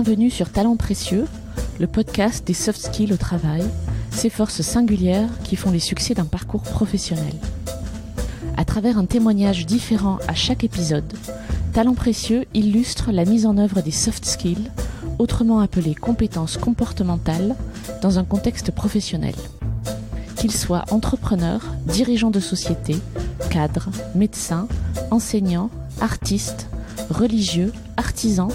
Bienvenue sur Talents Précieux, le podcast des soft skills au travail, ces forces singulières qui font les succès d'un parcours professionnel. À travers un témoignage différent à chaque épisode, Talents Précieux illustre la mise en œuvre des soft skills, autrement appelées compétences comportementales, dans un contexte professionnel. Qu'ils soient entrepreneurs, dirigeants de société, cadres, médecins, enseignants, artistes, religieux, artisans,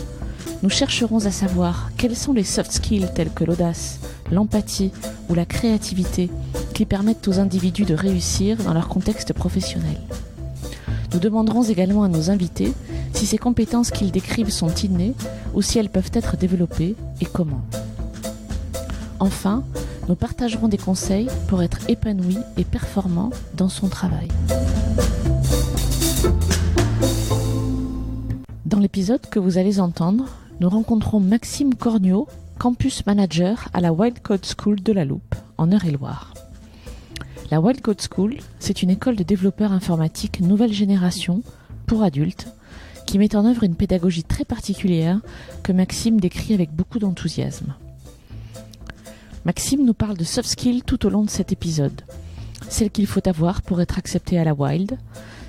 nous chercherons à savoir quels sont les soft skills tels que l'audace, l'empathie ou la créativité qui permettent aux individus de réussir dans leur contexte professionnel. Nous demanderons également à nos invités si ces compétences qu'ils décrivent sont innées ou si elles peuvent être développées et comment. Enfin, nous partagerons des conseils pour être épanoui et performant dans son travail. Dans l'épisode que vous allez entendre, nous rencontrons Maxime Corniot, campus manager à la Wild Code School de La Loupe, en Eure-et-Loir. La Wild Code School, c'est une école de développeurs informatiques nouvelle génération, pour adultes, qui met en œuvre une pédagogie très particulière que Maxime décrit avec beaucoup d'enthousiasme. Maxime nous parle de soft skills tout au long de cet épisode. Celles qu'il faut avoir pour être accepté à la Wild,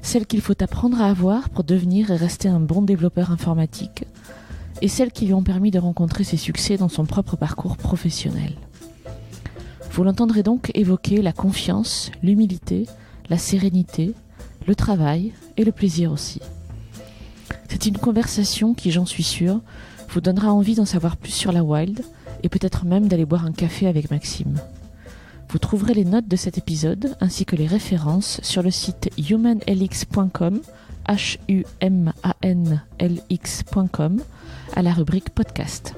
celles qu'il faut apprendre à avoir pour devenir et rester un bon développeur informatique, et celles qui lui ont permis de rencontrer ses succès dans son propre parcours professionnel. Vous l'entendrez donc évoquer la confiance, l'humilité, la sérénité, le travail et le plaisir aussi. C'est une conversation qui, j'en suis sûre, vous donnera envie d'en savoir plus sur la Wild et peut-être même d'aller boire un café avec Maxime. Vous trouverez les notes de cet épisode ainsi que les références sur le site humanlx.com, humanlx.com, à la rubrique podcast.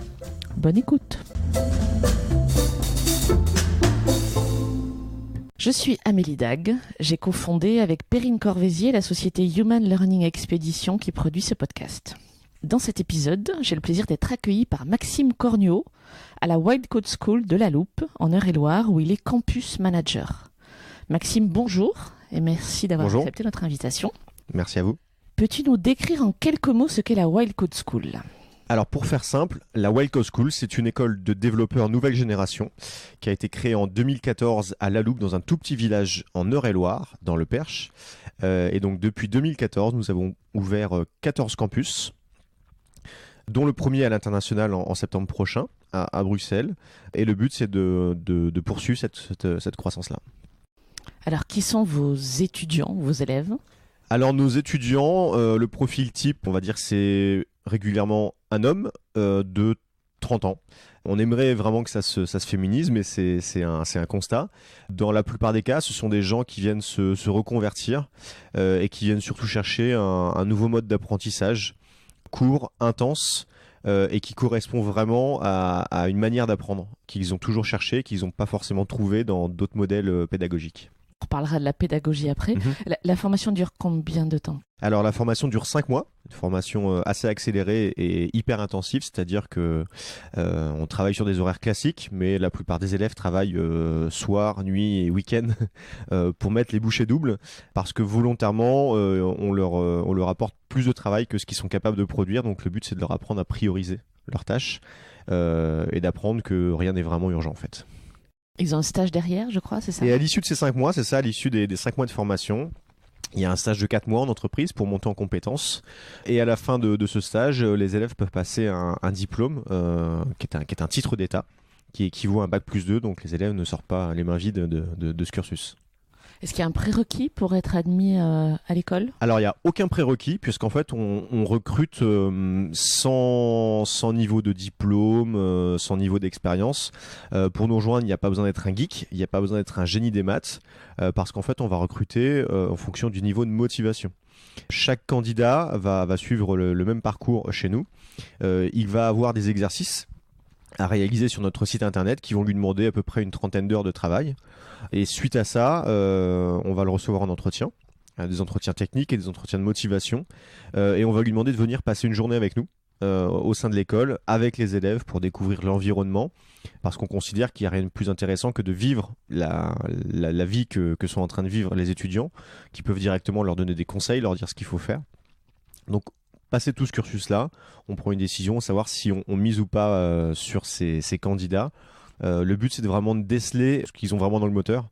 Bonne écoute. Je suis Amélie Dag, j'ai cofondé avec Perrine Corvézier la société Human Learning Expedition qui produit ce podcast. Dans cet épisode, j'ai le plaisir d'être accueilli par Maxime Corniot à la Wild Code School de La Loupe, en Eure-et-Loir, où il est campus manager. Maxime, bonjour et merci d'avoir accepté notre invitation. Merci à vous. Peux-tu nous décrire en quelques mots ce qu'est la Wild Code School ? Alors pour faire simple, la Wild Code School, c'est une école de développeurs nouvelle génération qui a été créée en 2014 à La Loupe, dans un tout petit village en Eure-et-Loir, dans le Perche. Et donc depuis 2014, nous avons ouvert 14 campus, dont le premier à l'international en septembre prochain, à Bruxelles. Et le but, c'est de poursuivre cette croissance-là. Alors, qui sont vos étudiants, vos élèves ? Alors, nos étudiants, le profil type, on va dire, c'est régulièrement un homme de 30 ans. On aimerait vraiment que ça se féminise, mais c'est un constat. Dans la plupart des cas, ce sont des gens qui viennent se reconvertir et qui viennent surtout chercher un nouveau mode d'apprentissage court, intense, et qui correspond vraiment à une manière d'apprendre qu'ils ont toujours cherché, qu'ils n'ont pas forcément trouvé dans d'autres modèles pédagogiques. On parlera de la pédagogie après. La formation dure combien de temps ? Alors la formation dure 5 mois, une formation assez accélérée et hyper intensive, c'est-à-dire que on travaille sur des horaires classiques, mais la plupart des élèves travaillent soir, nuit et week-end pour mettre les bouchées doubles, parce que volontairement on leur apporte plus de travail que ce qu'ils sont capables de produire, donc le but c'est de leur apprendre à prioriser leurs tâches et d'apprendre que rien n'est vraiment urgent en fait. Ils ont un stage derrière, je crois, c'est ça ? Et à l'issue de ces 5 mois, c'est ça, à l'issue des 5 mois de formation, il y a un stage de 4 mois en entreprise pour monter en compétences. Et à la fin de ce stage, les élèves peuvent passer un diplôme qui est un titre d'état, qui équivaut à un bac+2, donc les élèves ne sortent pas les mains vides de ce cursus. Est-ce qu'il y a un prérequis pour être admis à l'école ? Alors, il n'y a aucun prérequis, puisqu'en fait, on recrute sans niveau de diplôme, sans niveau d'expérience. Pour nous rejoindre, il n'y a pas besoin d'être un geek, il n'y a pas besoin d'être un génie des maths, parce qu'en fait, on va recruter en fonction du niveau de motivation. Chaque candidat va suivre le même parcours chez nous. Il va avoir des exercices à réaliser sur notre site internet qui vont lui demander à peu près une 30aine d'heures de travail. Et suite à ça, on va le recevoir en entretien, des entretiens techniques et des entretiens de motivation. Et on va lui demander de venir passer une journée avec nous au sein de l'école, avec les élèves, pour découvrir l'environnement, parce qu'on considère qu'il n'y a rien de plus intéressant que de vivre la vie que sont en train de vivre les étudiants, qui peuvent directement leur donner des conseils, leur dire ce qu'il faut faire. Donc, passé tout ce cursus-là, on prend une décision, savoir si on mise ou pas sur ces candidats. Le but, c'est de vraiment déceler ce qu'ils ont vraiment dans le moteur.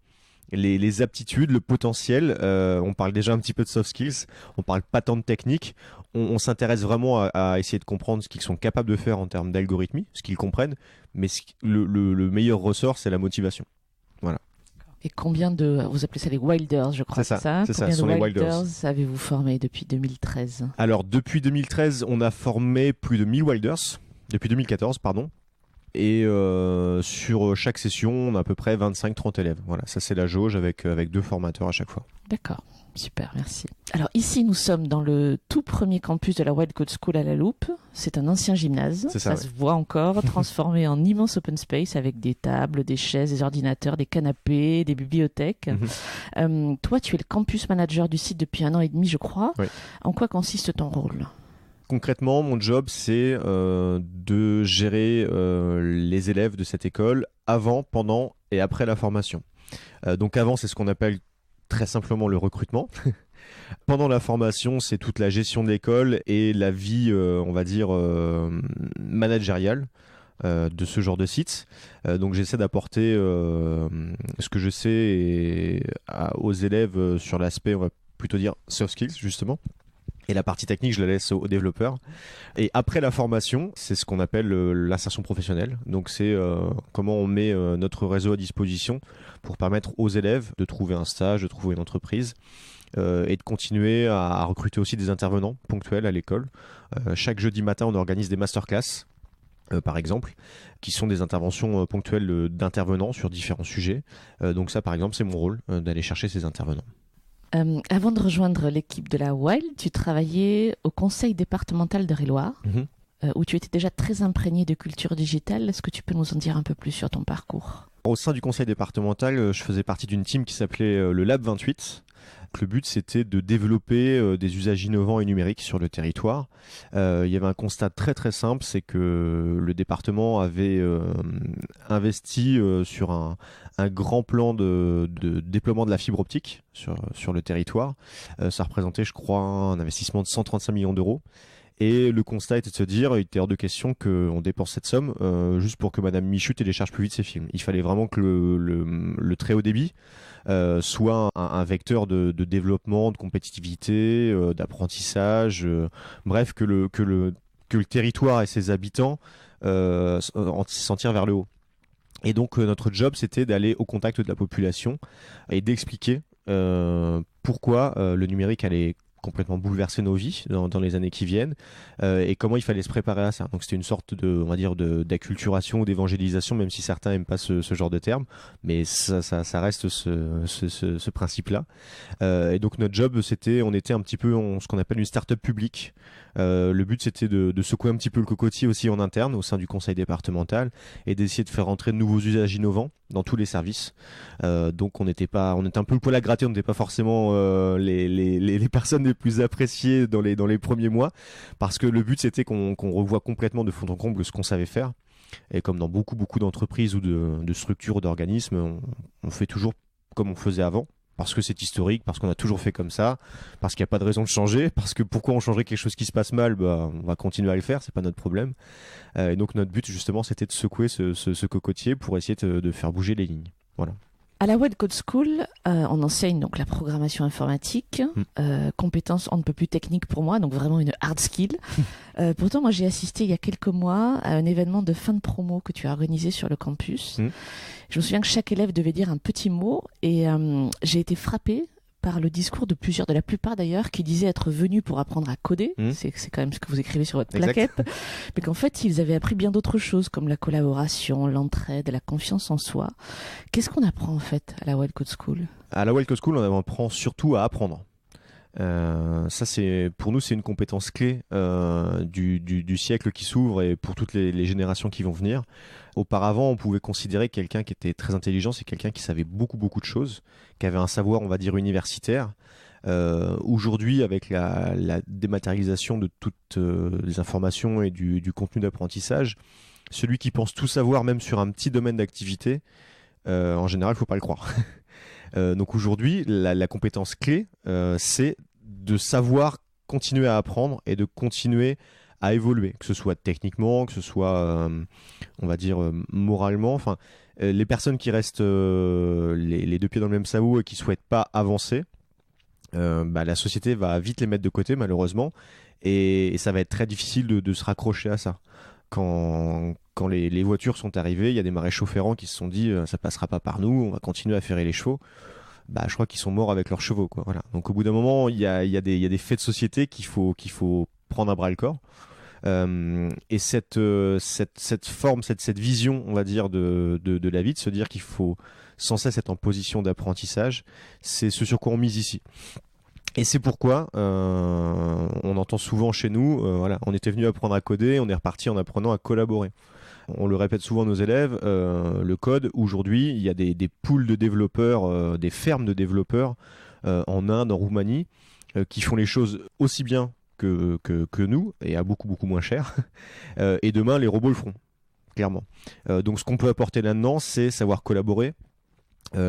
Les aptitudes, le potentiel, on parle déjà un petit peu de soft skills, on parle pas tant de technique, on s'intéresse vraiment à essayer de comprendre ce qu'ils sont capables de faire en termes d'algorithmie, ce qu'ils comprennent, mais le meilleur ressort, c'est la motivation. Voilà. Et combien vous appelez ça les Wilders, je crois, c'est ça, combien ce sont de les Wilders avez-vous formé depuis 2013? Alors, depuis 2013, on a formé plus de 1000 Wilders, depuis 2014, pardon. Et sur chaque session, on a à peu près 25-30 élèves. Voilà, ça c'est la jauge avec 2 formateurs à chaque fois. D'accord, super, merci. Alors ici, nous sommes dans le tout premier campus de la Wild Code School à La Loupe. C'est un ancien gymnase, ça se voit encore, transformé en immense open space avec des tables, des chaises, des ordinateurs, des canapés, des bibliothèques. Toi, tu es le campus manager du site depuis 1 an et demi, je crois. Oui. En quoi consiste ton rôle ? Concrètement, mon job, c'est de gérer les élèves de cette école avant, pendant et après la formation. Donc avant, c'est ce qu'on appelle très simplement le recrutement. Pendant la formation, c'est toute la gestion de l'école et la vie, on va dire, managériale de ce genre de site. Donc j'essaie d'apporter ce que je sais aux élèves sur l'aspect, on va plutôt dire, soft skills, justement. Et la partie technique, je la laisse aux développeurs. Et après la formation, c'est ce qu'on appelle l'insertion professionnelle. Donc c'est comment on met notre réseau à disposition pour permettre aux élèves de trouver un stage, de trouver une entreprise et de continuer à recruter aussi des intervenants ponctuels à l'école. Chaque jeudi matin, on organise des masterclass. Par exemple, qui sont des interventions ponctuelles d'intervenants sur différents sujets. Donc ça, par exemple, c'est mon rôle d'aller chercher ces intervenants. Avant de rejoindre l'équipe de la Wild, tu travaillais au conseil départemental d'Eure-et-Loir, où tu étais déjà très imprégné de culture digitale. Est-ce que tu peux nous en dire un peu plus sur ton parcours ? Au sein du conseil départemental, je faisais partie d'une team qui s'appelait le Lab 28. Le but, c'était de développer des usages innovants et numériques sur le territoire. Il y avait un constat très très simple, c'est que le département avait investi sur un grand plan de déploiement de la fibre optique sur le territoire. Ça représentait, je crois, un investissement de 135 millions d'euros. Et le constat était de se dire, il était hors de question qu'on dépense cette somme juste pour que Madame Michu télécharge plus vite ses films. Il fallait vraiment que le très haut débit soit un vecteur de développement, de compétitivité, d'apprentissage, bref, que le territoire et ses habitants s'en tirent vers le haut. Et donc notre job, c'était d'aller au contact de la population et d'expliquer pourquoi le numérique allait complètement bouleverser nos vies dans les années qui viennent et comment il fallait se préparer à ça. Donc c'était une sorte on va dire d'acculturation ou d'évangélisation, même si certains n'aiment pas ce genre de terme, mais ça reste ce principe-là. Et donc notre job, on était un petit peu ce qu'on appelle une start-up publique. Le but, c'était de secouer un petit peu le cocotier aussi en interne au sein du conseil départemental et d'essayer de faire entrer de nouveaux usages innovants dans tous les services. Donc on était un peu le poil à gratter, on n'était pas forcément les personnes les plus appréciées dans les premiers mois, parce que le but, c'était qu'on revoie complètement de fond en comble ce qu'on savait faire. Et comme dans beaucoup d'entreprises ou de structures ou d'organismes, on fait toujours comme on faisait avant. Parce que c'est historique, parce qu'on a toujours fait comme ça, parce qu'il n'y a pas de raison de changer, parce que pourquoi on changerait quelque chose qui se passe mal, on va continuer à le faire, c'est pas notre problème. Et donc notre but justement, c'était de secouer ce cocotier pour essayer de faire bouger les lignes. Voilà. À la Wild Code School, on enseigne donc la programmation informatique, compétence on ne peut plus technique pour moi, donc vraiment une hard skill. Pourtant, moi j'ai assisté il y a quelques mois à un événement de fin de promo que tu as organisé sur le campus. Je me souviens que chaque élève devait dire un petit mot et j'ai été frappée par le discours de la plupart d'ailleurs, qui disaient être venus pour apprendre à coder. C'est quand même ce que vous écrivez sur votre plaquette. Mais qu'en fait, ils avaient appris bien d'autres choses, comme la collaboration, l'entraide, la confiance en soi. Qu'est-ce qu'on apprend en fait à la Wild Code School ? À la Wild Code School, on apprend surtout à apprendre. Ça, pour nous, c'est une compétence clé du siècle qui s'ouvre et pour toutes les générations qui vont venir. Auparavant, on pouvait considérer que quelqu'un qui était très intelligent, c'est quelqu'un qui savait beaucoup de choses, qui avait un savoir, on va dire, universitaire. Aujourd'hui, avec la dématérialisation de toutes les informations et du contenu d'apprentissage, celui qui pense tout savoir, même sur un petit domaine d'activité, en général, il ne faut pas le croire. Donc aujourd'hui, la compétence clé, c'est de savoir continuer à apprendre et de continuer à évoluer, que ce soit techniquement, que ce soit, on va dire, moralement. Enfin, les personnes qui restent les deux pieds dans le même sabot et qui souhaitent pas avancer, la société va vite les mettre de côté, malheureusement, et ça va être très difficile de se raccrocher à ça. Quand les voitures sont arrivées, il y a des maréchaux ferrants qui se sont dit ça passera pas par nous, on va continuer à ferrer les chevaux. Je crois qu'ils sont morts avec leurs chevaux, quoi. Voilà. Donc au bout d'un moment, il y a des faits de société qu'il faut prendre à bras le corps. Et cette forme, cette vision, on va dire, de la vie, de se dire qu'il faut sans cesse être en position d'apprentissage, c'est ce sur quoi on mise ici. Et c'est pourquoi on entend souvent chez nous, on était venu apprendre à coder, on est reparti en apprenant à collaborer. On le répète souvent à nos élèves, le code, aujourd'hui, il y a des pools de développeurs, des fermes de développeurs en Inde, en Roumanie, qui font les choses aussi bien que nous, et à beaucoup, beaucoup moins cher. Et demain, les robots le feront, clairement. Donc ce qu'on peut apporter là-dedans, c'est savoir collaborer,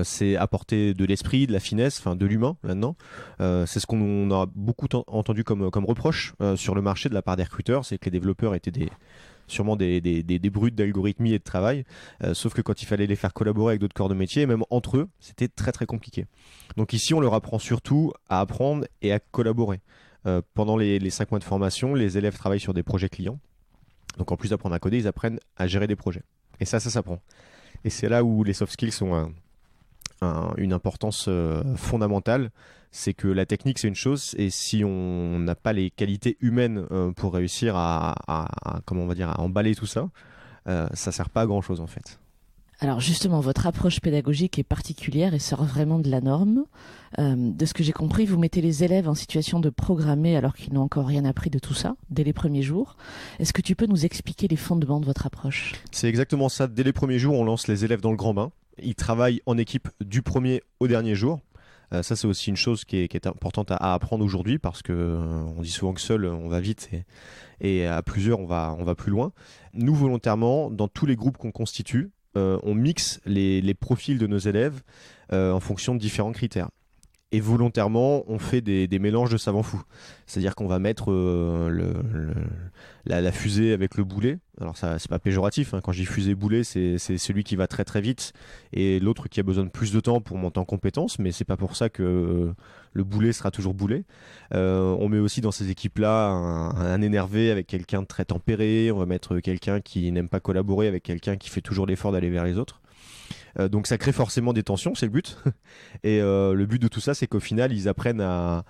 c'est apporter de l'esprit, de la finesse, enfin de l'humain là-dedans. C'est ce qu'on a beaucoup entendu comme reproche sur le marché de la part des recruteurs, c'est que les développeurs étaient sûrement des brutes d'algorithmie et de travail, sauf que quand il fallait les faire collaborer avec d'autres corps de métier, même entre eux, c'était très très compliqué. Donc ici, on leur apprend surtout à apprendre et à collaborer. Pendant les 5 mois de formation, les élèves travaillent sur des projets clients. Donc en plus d'apprendre à coder, ils apprennent à gérer des projets. Et ça s'apprend. Et c'est là où les soft skills ont une importance fondamentale. C'est que la technique, c'est une chose, et si on n'a pas les qualités humaines pour réussir à emballer tout ça, ça sert pas à grand chose en fait. Alors justement, votre approche pédagogique est particulière et sort vraiment de la norme. De ce que j'ai compris, vous mettez les élèves en situation de programmer alors qu'ils n'ont encore rien appris de tout ça, dès les premiers jours. Est-ce que tu peux nous expliquer les fondements de votre approche ? C'est exactement ça. Dès les premiers jours, on lance les élèves dans le grand bain. Ils travaillent en équipe du premier au dernier jour. Ça, c'est aussi une chose qui est importante à apprendre aujourd'hui parce que on dit souvent que seul, on va vite et à plusieurs, on va plus loin. Nous, volontairement, dans tous les groupes qu'on constitue, on mixe les profils de nos élèves en fonction de différents critères. Et volontairement, on fait des mélanges de savants fous. C'est-à-dire qu'on va mettre la fusée avec le boulet. Alors ça, c'est pas péjoratif, hein. Quand je dis fusée boulet, c'est celui qui va très très vite et l'autre qui a besoin de plus de temps pour monter en compétence. Mais c'est pas pour ça que le boulet sera toujours boulet. On met aussi dans ces équipes-là un énervé avec quelqu'un de très tempéré. On va mettre quelqu'un qui n'aime pas collaborer avec quelqu'un qui fait toujours l'effort d'aller vers les autres. Donc ça crée forcément des tensions, c'est le but. Et le but de tout ça, c'est qu'au final, ils apprennent à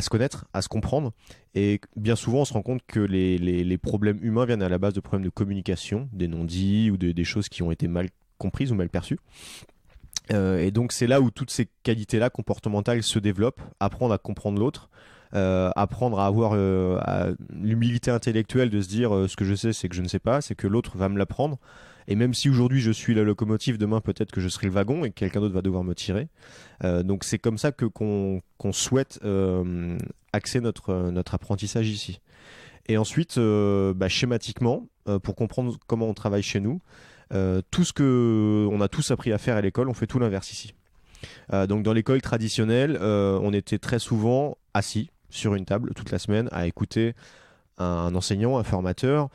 se connaître, à se comprendre. Et bien souvent, on se rend compte que les problèmes humains viennent à la base de problèmes de communication, des non-dits ou des choses qui ont été mal comprises ou mal perçues. Et donc c'est là où toutes ces qualités-là comportementales se développent, apprendre à comprendre l'autre, apprendre à avoir l'humilité intellectuelle de se dire ce que je sais, c'est que je ne sais pas, c'est que l'autre va me l'apprendre. Et même si aujourd'hui je suis la locomotive, demain peut-être que je serai le wagon et que quelqu'un d'autre va devoir me tirer. Donc c'est comme ça qu'on souhaite axer notre apprentissage ici. Et ensuite, schématiquement, pour comprendre comment on travaille chez nous, tout ce qu'on a tous appris à faire à l'école, on fait tout l'inverse ici. Donc dans l'école traditionnelle, on était très souvent assis sur une table toute la semaine à écouter un enseignant, un formateur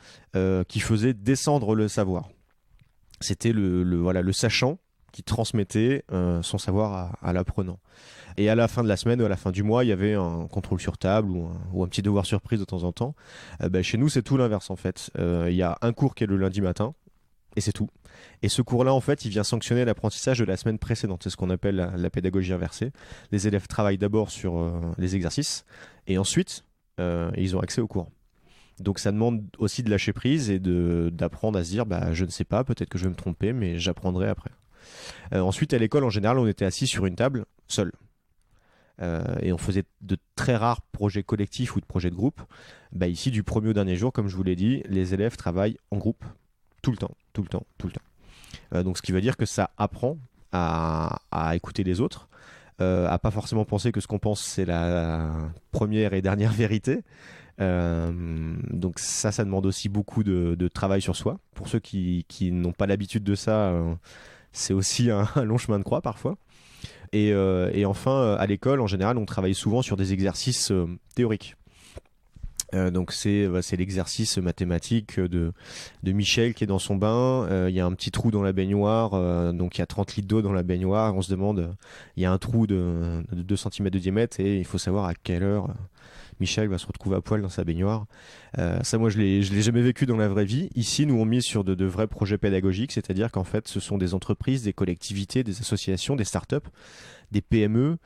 qui faisait descendre le savoir. C'était le sachant qui transmettait son savoir à l'apprenant. Et à la fin de la semaine ou à la fin du mois, il y avait un contrôle sur table ou un petit devoir surprise de temps en temps. Chez nous, c'est tout l'inverse en fait. Il y a un cours qui est le lundi matin et c'est tout. Et ce cours-là, en fait, il vient sanctionner l'apprentissage de la semaine précédente. C'est ce qu'on appelle la pédagogie inversée. Les élèves travaillent d'abord sur les exercices et ensuite, ils ont accès au cours. Donc ça demande aussi de lâcher prise et d'apprendre à se dire je ne sais pas, peut-être que je vais me tromper, mais j'apprendrai après. Ensuite, à l'école, en général, on était assis sur une table, seul. Et on faisait de très rares projets collectifs ou de projets de groupe. Ici, du premier au dernier jour, comme je vous l'ai dit, les élèves travaillent en groupe, tout le temps. Donc ce qui veut dire que ça apprend à écouter les autres, à pas forcément penser que ce qu'on pense c'est la première et dernière vérité. Donc ça demande aussi beaucoup de travail sur soi. Pour ceux qui n'ont pas l'habitude de ça, c'est aussi un long chemin de croix parfois. Et enfin, à l'école, en général, on travaille souvent sur des exercices théoriques. Donc c'est l'exercice mathématique de Michel qui est dans son bain. Il y a un petit trou dans la baignoire, donc il y a 30 litres d'eau dans la baignoire. On se demande, il y a un trou de 2 cm de diamètre et il faut savoir à quelle heure Michel va se retrouver à poil dans sa baignoire. Ça, moi, je l'ai jamais vécu dans la vraie vie. Ici, nous on mise sur de vrais projets pédagogiques, c'est-à-dire qu'en fait, ce sont des entreprises, des collectivités, des associations, des startups, des PME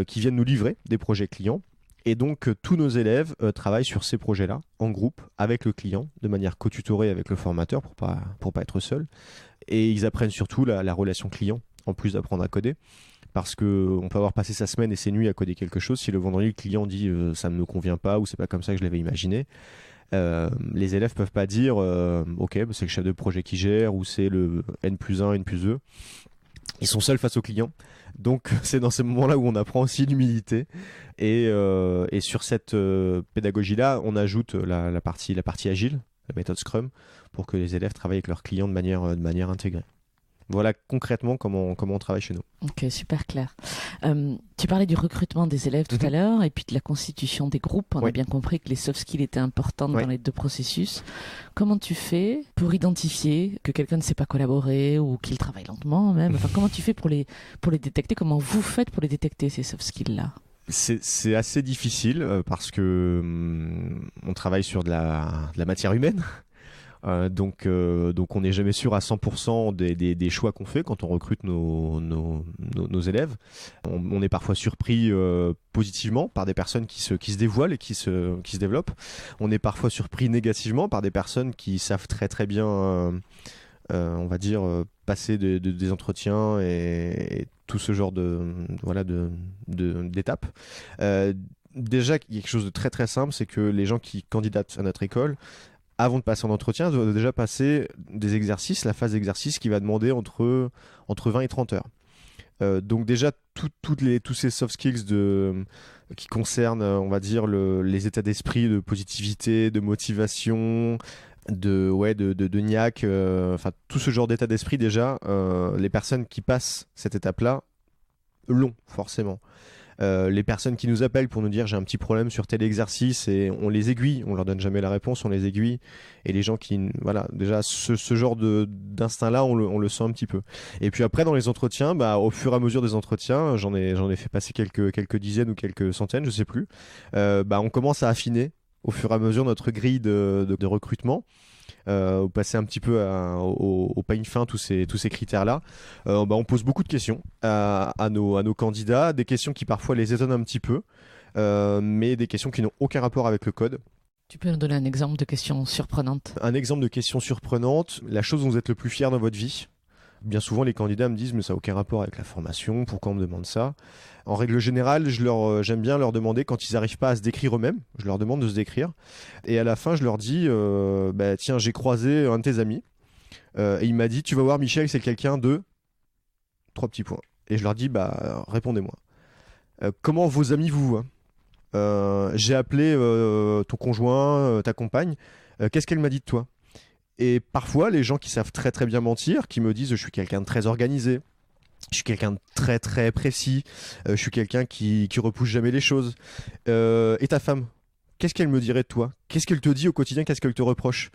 qui viennent nous livrer des projets clients. Et donc, tous nos élèves travaillent sur ces projets-là, en groupe, avec le client, de manière co-tutorée avec le formateur, pour pas être seul. Et ils apprennent surtout la relation client, en plus d'apprendre à coder. Parce qu'on peut avoir passé sa semaine et ses nuits à coder quelque chose. Si le vendredi, le client dit ça ne me convient pas ou c'est pas comme ça que je l'avais imaginé, les élèves peuvent pas dire ok, bah, c'est le chef de projet qui gère ou c'est le N+1, N+2. Ils sont seuls face au client. Donc c'est dans ces moments-là où on apprend aussi l'humilité. Et sur cette pédagogie-là, on ajoute la partie agile, la méthode Scrum, pour que les élèves travaillent avec leurs clients de manière intégrée. Voilà concrètement comment on travaille chez nous. Ok, super clair. Tu parlais du recrutement des élèves tout à l'heure et puis de la constitution des groupes. On a bien compris que les soft skills étaient importantes dans les deux processus. Comment tu fais pour identifier que quelqu'un ne sait pas collaborer ou qu'il travaille lentement même? Enfin, comment tu fais pour les détecter? Comment vous faites pour les détecter, ces soft skills-là? C'est assez difficile parce que on travaille sur de la matière humaine. Donc on n'est jamais sûr à 100% des choix qu'on fait quand on recrute nos élèves. On est parfois surpris positivement par des personnes qui se dévoilent et qui se développent. On est parfois surpris négativement par des personnes qui savent très très bien, on va dire, passer des entretiens et tout ce genre d'étapes. Déjà, il y a quelque chose de très très simple, c'est que les gens qui candidatent à notre école, avant de passer en entretien, doivent déjà passer des exercices, la phase d'exercice qui va demander entre 20 et 30 heures. Donc déjà, tous ces soft skills qui concernent, on va dire, les états d'esprit de positivité, de motivation, de niaque, enfin tout ce genre d'état d'esprit déjà, les personnes qui passent cette étape-là l'ont forcément. Les personnes qui nous appellent pour nous dire j'ai un petit problème sur tel exercice et on les aiguille, on leur donne jamais la réponse, on les aiguille, et les gens qui, voilà, déjà ce genre d'instinct là on le sent un petit peu. Et puis après dans les entretiens, au fur et à mesure des entretiens, j'en ai fait passer quelques dizaines ou quelques centaines, je sais plus, on commence à affiner au fur et à mesure notre grille de recrutement. Passer un petit peu au peigne fin tous ces critères-là. On pose beaucoup de questions à nos candidats, des questions qui parfois les étonnent un petit peu, mais des questions qui n'ont aucun rapport avec le code. Tu peux nous donner un exemple de question surprenante? Un exemple de question surprenante, la chose dont vous êtes le plus fier dans votre vie. Bien souvent, les candidats me disent mais ça n'a aucun rapport avec la formation, pourquoi on me demande ça? En règle générale, j'aime bien leur demander, quand ils n'arrivent pas à se décrire eux-mêmes, je leur demande de se décrire. Et à la fin, je leur dis tiens, j'ai croisé un de tes amis, et il m'a dit tu vas voir Michel, c'est quelqu'un de... 3 petits points. Et je leur dis répondez-moi. Comment vos amis vous voient? J'ai appelé ton conjoint, ta compagne, qu'est-ce qu'elle m'a dit de toi? Et parfois, les gens qui savent très très bien mentir, qui me disent je suis quelqu'un de très organisé, je suis quelqu'un de très très précis, je suis quelqu'un qui repousse jamais les choses. Et ta femme, qu'est-ce qu'elle me dirait de toi? Qu'est-ce qu'elle te dit au quotidien? Qu'est-ce qu'elle te reproche?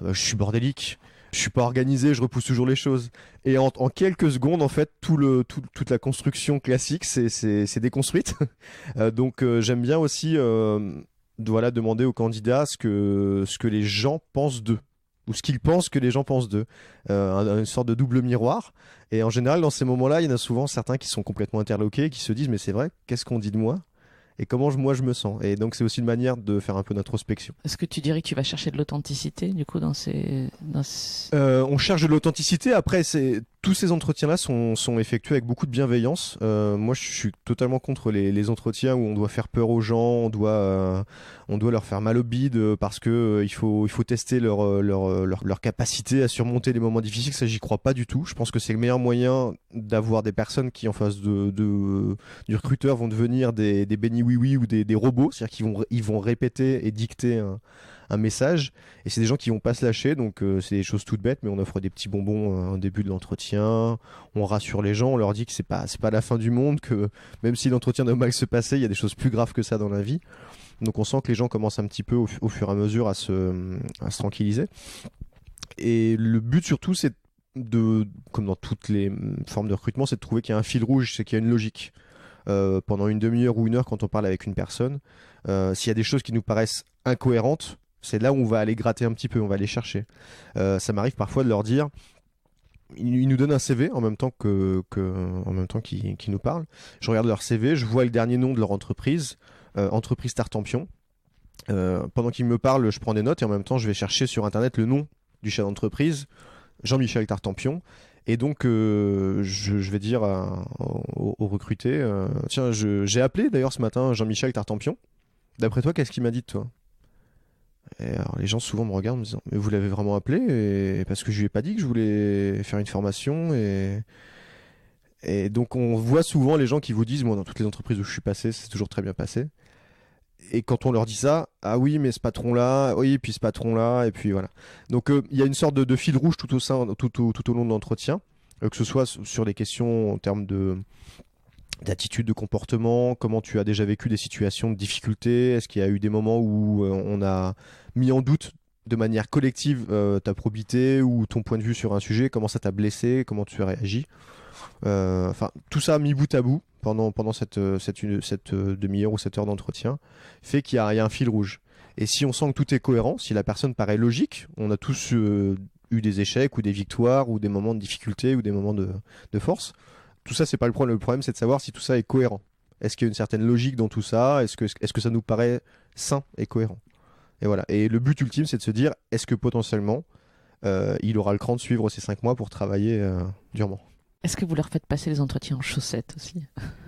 Je suis bordélique, je suis pas organisé, je repousse toujours les choses. Et en quelques secondes, en fait, toute la construction classique c'est déconstruite. Donc j'aime bien aussi demander aux candidats ce que les gens pensent d'eux, ou ce qu'ils pensent que les gens pensent d'eux. Une sorte de double miroir. Et en général, dans ces moments-là, il y en a souvent certains qui sont complètement interloqués, qui se disent mais c'est vrai, qu'est-ce qu'on dit de moi? Et comment moi je me sens? Et donc c'est aussi une manière de faire un peu d'introspection. Est-ce que tu dirais que tu vas chercher de l'authenticité du coup dans ces... On cherche de l'authenticité. Après, tous ces entretiens-là sont effectués avec beaucoup de bienveillance. Moi, je suis totalement contre les entretiens où on doit faire peur aux gens, on doit leur faire mal au bide parce que il faut tester leur capacité à surmonter les moments difficiles. Ça, j'y crois pas du tout. Je pense que c'est le meilleur moyen d'avoir des personnes qui, en face du recruteur, vont devenir des béni oui ou des robots, c'est-à-dire qu'ils vont répéter et dicter un message, et c'est des gens qui vont pas se lâcher, donc c'est des choses toutes bêtes, mais on offre des petits bonbons au début de l'entretien, on rassure les gens, on leur dit que c'est pas la fin du monde, que même si l'entretien doit mal se passer, il y a des choses plus graves que ça dans la vie. Donc on sent que les gens commencent un petit peu au fur et à mesure à se tranquilliser. Et le but surtout, c'est comme dans toutes les formes de recrutement, c'est de trouver qu'il y a un fil rouge, c'est qu'il y a une logique. Pendant une demi-heure ou une heure, quand on parle avec une personne, s'il y a des choses qui nous paraissent incohérentes, c'est là où on va aller gratter un petit peu, on va aller chercher. Ça m'arrive parfois de leur dire, ils nous donnent un CV en même temps qu'ils nous parlent. Je regarde leur CV, je vois le dernier nom de leur entreprise, entreprise Tartampion. Pendant qu'ils me parlent, je prends des notes et en même temps, je vais chercher sur Internet le nom du chef d'entreprise, Jean-Michel Tartampion. Et donc, je vais dire au recruté, tiens, j'ai appelé d'ailleurs ce matin Jean-Michel Tartampion. D'après toi, qu'est-ce qu'il m'a dit de toi? Et alors, les gens souvent me regardent en me disant, mais vous l'avez vraiment appelé parce que je lui ai pas dit que je voulais faire une formation. Et donc, on voit souvent les gens qui vous disent, moi, dans toutes les entreprises où je suis passé, c'est toujours très bien passé. Et quand on leur dit ça, ah oui, mais ce patron-là, oui, puis ce patron-là, et puis voilà. Donc il y a une sorte de fil rouge tout au long de l'entretien, que ce soit sur les questions en termes d'attitude, de comportement, comment tu as déjà vécu des situations de difficulté, est-ce qu'il y a eu des moments où on a mis en doute de manière collective ta probité ou ton point de vue sur un sujet, comment ça t'a blessé, comment tu as réagi. Enfin, tout ça mis bout à bout pendant cette demi-heure ou cette heure d'entretien fait qu'il y a un fil rouge. Et si on sent que tout est cohérent, si la personne paraît logique, on a tous eu des échecs ou des victoires ou des moments de difficulté ou des moments de force. Tout ça, c'est pas le problème. Le problème, c'est de savoir si tout ça est cohérent. Est-ce qu'il y a une certaine logique dans tout ça? Est-ce que ça nous paraît sain et cohérent? Et voilà. Et le but ultime, c'est de se dire, est-ce que potentiellement, il aura le cran de suivre ces 5 mois pour travailler durement? Est-ce que vous leur faites passer les entretiens en chaussettes aussi?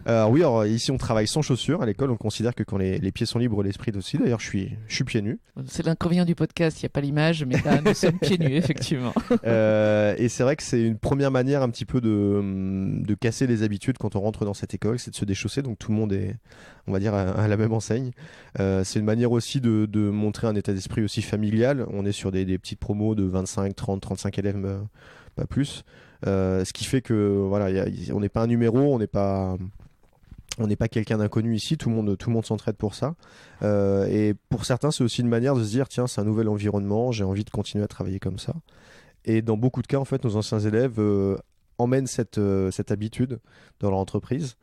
Oui, alors ici on travaille sans chaussures à l'école, on considère que quand les pieds sont libres, l'esprit aussi. D'ailleurs, je suis pieds nus. C'est l'inconvénient du podcast, il n'y a pas l'image, mais là, nous sommes pieds nus, effectivement. Et c'est vrai que c'est une première manière un petit peu de casser les habitudes quand on rentre dans cette école, c'est de se déchausser, donc tout le monde est, on va dire, à la même enseigne. C'est une manière aussi de montrer un état d'esprit aussi familial. On est sur des petites promos de 25, 30, 35 élèves, pas plus. Ce qui fait que voilà, on n'est pas un numéro, on n'est pas quelqu'un d'inconnu ici, tout le monde s'entraide pour ça. Et pour certains, c'est aussi une manière de se dire, tiens, c'est un nouvel environnement, j'ai envie de continuer à travailler comme ça. Et dans beaucoup de cas, en fait, nos anciens élèves emmènent cette habitude dans leur entreprise.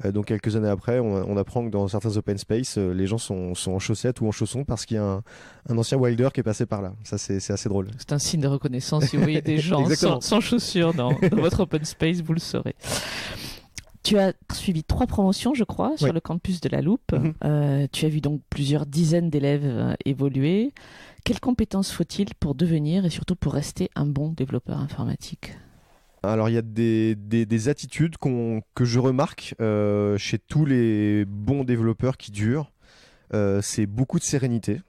Donc quelques années après, on apprend que dans certains open space, les gens sont en chaussettes ou en chaussons parce qu'il y a un ancien wilder qui est passé par là. Ça, c'est assez drôle. C'est un signe de reconnaissance. Si vous voyez des gens sans chaussures dans votre open space, vous le saurez. Tu as suivi 3 promotions, je crois, sur le campus de la Loupe. Tu as vu donc plusieurs dizaines d'élèves évoluer. Quelles compétences faut-il pour devenir et surtout pour rester un bon développeur informatique? Alors il y a des attitudes que je remarque chez tous les bons développeurs qui durent. C'est beaucoup de sérénité,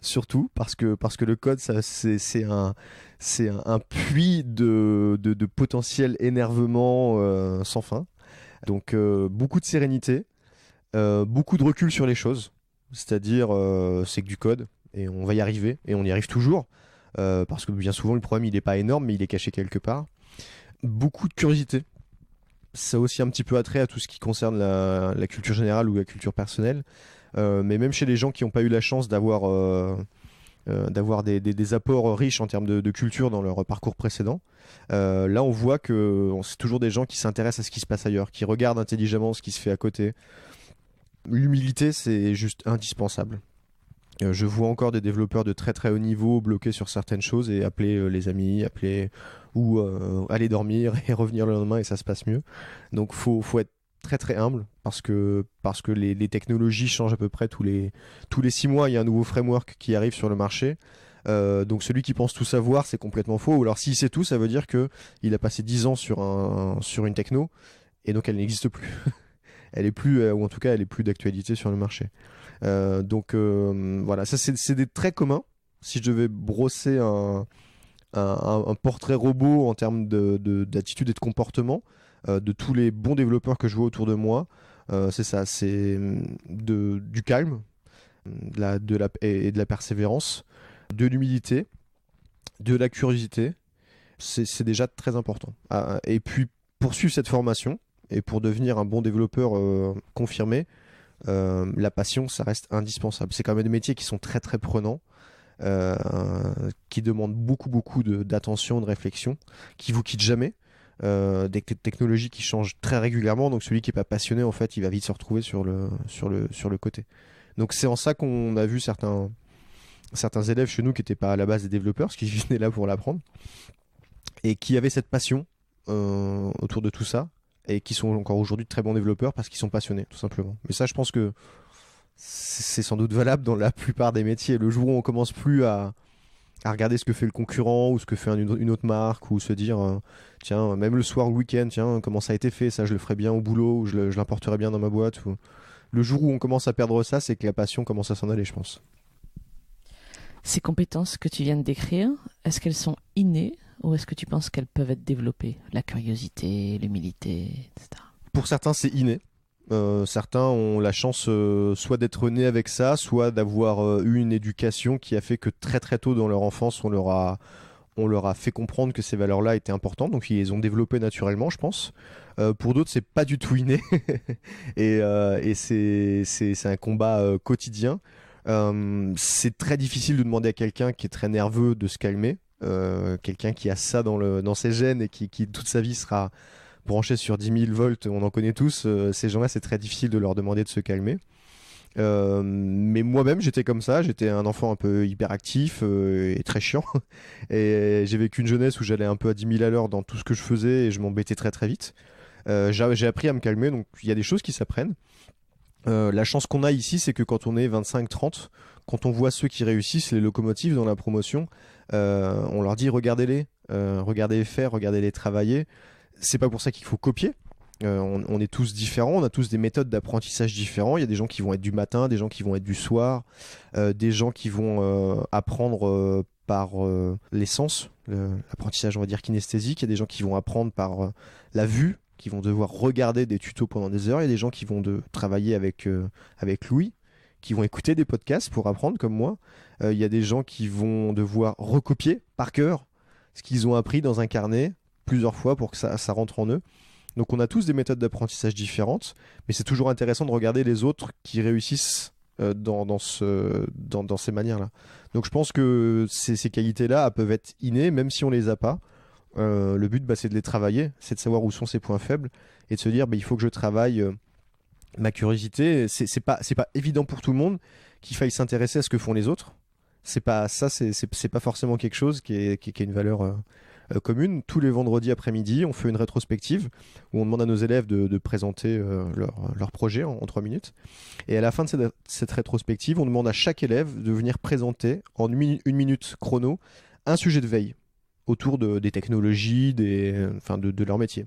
surtout parce que le code, c'est un puits de potentiel énervement sans fin. Donc beaucoup de sérénité, beaucoup de recul sur les choses. C'est-à-dire c'est que du code et on va y arriver et on y arrive toujours. Parce que bien souvent le problème il n'est pas énorme mais il est caché quelque part. Beaucoup de curiosité. Ça a aussi un petit peu attrait à tout ce qui concerne la culture générale ou la culture personnelle. Mais même chez les gens qui n'ont pas eu la chance d'avoir des apports riches en termes de culture dans leur parcours précédent, là on voit que c'est toujours des gens qui s'intéressent à ce qui se passe ailleurs, qui regardent intelligemment ce qui se fait à côté. L'humilité, c'est juste indispensable. Je vois encore des développeurs de très très haut niveau bloqués sur certaines choses et appeler les amis, ou aller dormir et revenir le lendemain et ça se passe mieux. Donc faut être très très humble parce que les technologies changent à peu près tous les 6 mois. Il y a un nouveau framework qui arrive sur le marché. Donc celui qui pense tout savoir, c'est complètement faux. Ou alors s'il sait tout, ça veut dire qu'il a passé 10 ans sur une techno et donc elle n'existe plus. Elle est plus, ou en tout cas elle est plus d'actualité sur le marché. Donc voilà, ça c'est des traits communs. Si je devais brosser un portrait robot en termes d'attitude et de comportement de tous les bons développeurs que je vois autour de moi, c'est ça, c'est du calme, et de la persévérance, de l'humilité, de la curiosité. C'est déjà très important. Et puis poursuivre cette formation et pour devenir un bon développeur confirmé, la passion, ça reste indispensable. C'est quand même des métiers qui sont très très prenants, euh, qui demandent beaucoup d'attention, de réflexion, qui vous quittent jamais. Des technologies qui changent très régulièrement, donc celui qui est pas passionné, en fait, il va vite se retrouver sur le côté. Donc c'est en ça qu'on a vu certains élèves chez nous qui n'étaient pas à la base des développeurs, parce qu'ils venaient là pour l'apprendre, et qui avaient cette passion autour de tout ça, et qui sont encore aujourd'hui de très bons développeurs parce qu'ils sont passionnés, tout simplement. Mais ça, je pense que c'est sans doute valable dans la plupart des métiers. Le jour où on commence plus à regarder ce que fait le concurrent ou ce que fait une autre marque, ou se dire tiens, même le soir ou le week-end, tiens, comment ça a été fait, ça je le ferais bien au boulot, ou je l'importerais bien dans ma boîte. Le jour où on commence à perdre ça, c'est que la passion commence à s'en aller, je pense. Ces compétences que tu viens de décrire, est-ce qu'elles sont innées ou est-ce que tu penses qu'elles peuvent être développées? La curiosité, l'humilité, etc. Pour certains, c'est inné. Certains ont la chance soit d'être nés avec ça, soit d'avoir eu une éducation qui a fait que très très tôt dans leur enfance, on leur a fait comprendre que ces valeurs-là étaient importantes, donc ils les ont développées naturellement, je pense. Pour d'autres, c'est pas du tout inné, et c'est un combat quotidien. C'est très difficile de demander à quelqu'un qui est très nerveux de se calmer, quelqu'un qui a ça dans ses gènes et qui toute sa vie sera branché sur 10 000 volts, on en connaît tous. Ces gens-là, c'est très difficile de leur demander de se calmer. Mais moi-même, j'étais comme ça. J'étais un enfant un peu hyperactif et très chiant. Et j'ai vécu une jeunesse où j'allais un peu à 10 000 à l'heure dans tout ce que je faisais et je m'embêtais très très vite. J'ai appris à me calmer, donc il y a des choses qui s'apprennent. La chance qu'on a ici, c'est que quand on est 25-30, quand on voit ceux qui réussissent, les locomotives dans la promotion, on leur dit regardez-les, regardez-les faire, regardez-les travailler. C'est pas pour ça qu'il faut copier. On est tous différents, on a tous des méthodes d'apprentissage différents. Il y a des gens qui vont être du matin, des gens qui vont être du soir, des gens qui vont apprendre par les sens, l'apprentissage on va dire kinesthésique. Il y a des gens qui vont apprendre par la vue, qui vont devoir regarder des tutos pendant des heures. Il y a des gens qui vont travailler avec Louis, qui vont écouter des podcasts pour apprendre comme moi. Il y a des gens qui vont devoir recopier par cœur ce qu'ils ont appris dans un carnet plusieurs fois pour que ça rentre en eux. Donc on a tous des méthodes d'apprentissage différentes, mais c'est toujours intéressant de regarder les autres qui réussissent dans ces manières-là. Donc je pense que ces qualités-là peuvent être innées, même si on les a pas. Le but, c'est de les travailler, c'est de savoir où sont ses points faibles et de se dire il faut que je travaille ma curiosité. C'est pas évident pour tout le monde qu'il faille s'intéresser à ce que font les autres. C'est pas forcément quelque chose qui est une valeur commune. Tous les vendredis après-midi, on fait une rétrospective où on demande à nos élèves de présenter leur projet en 3 minutes. Et à la fin de cette rétrospective, on demande à chaque élève de venir présenter en une minute chrono un sujet de veille autour des technologies, de leur métier.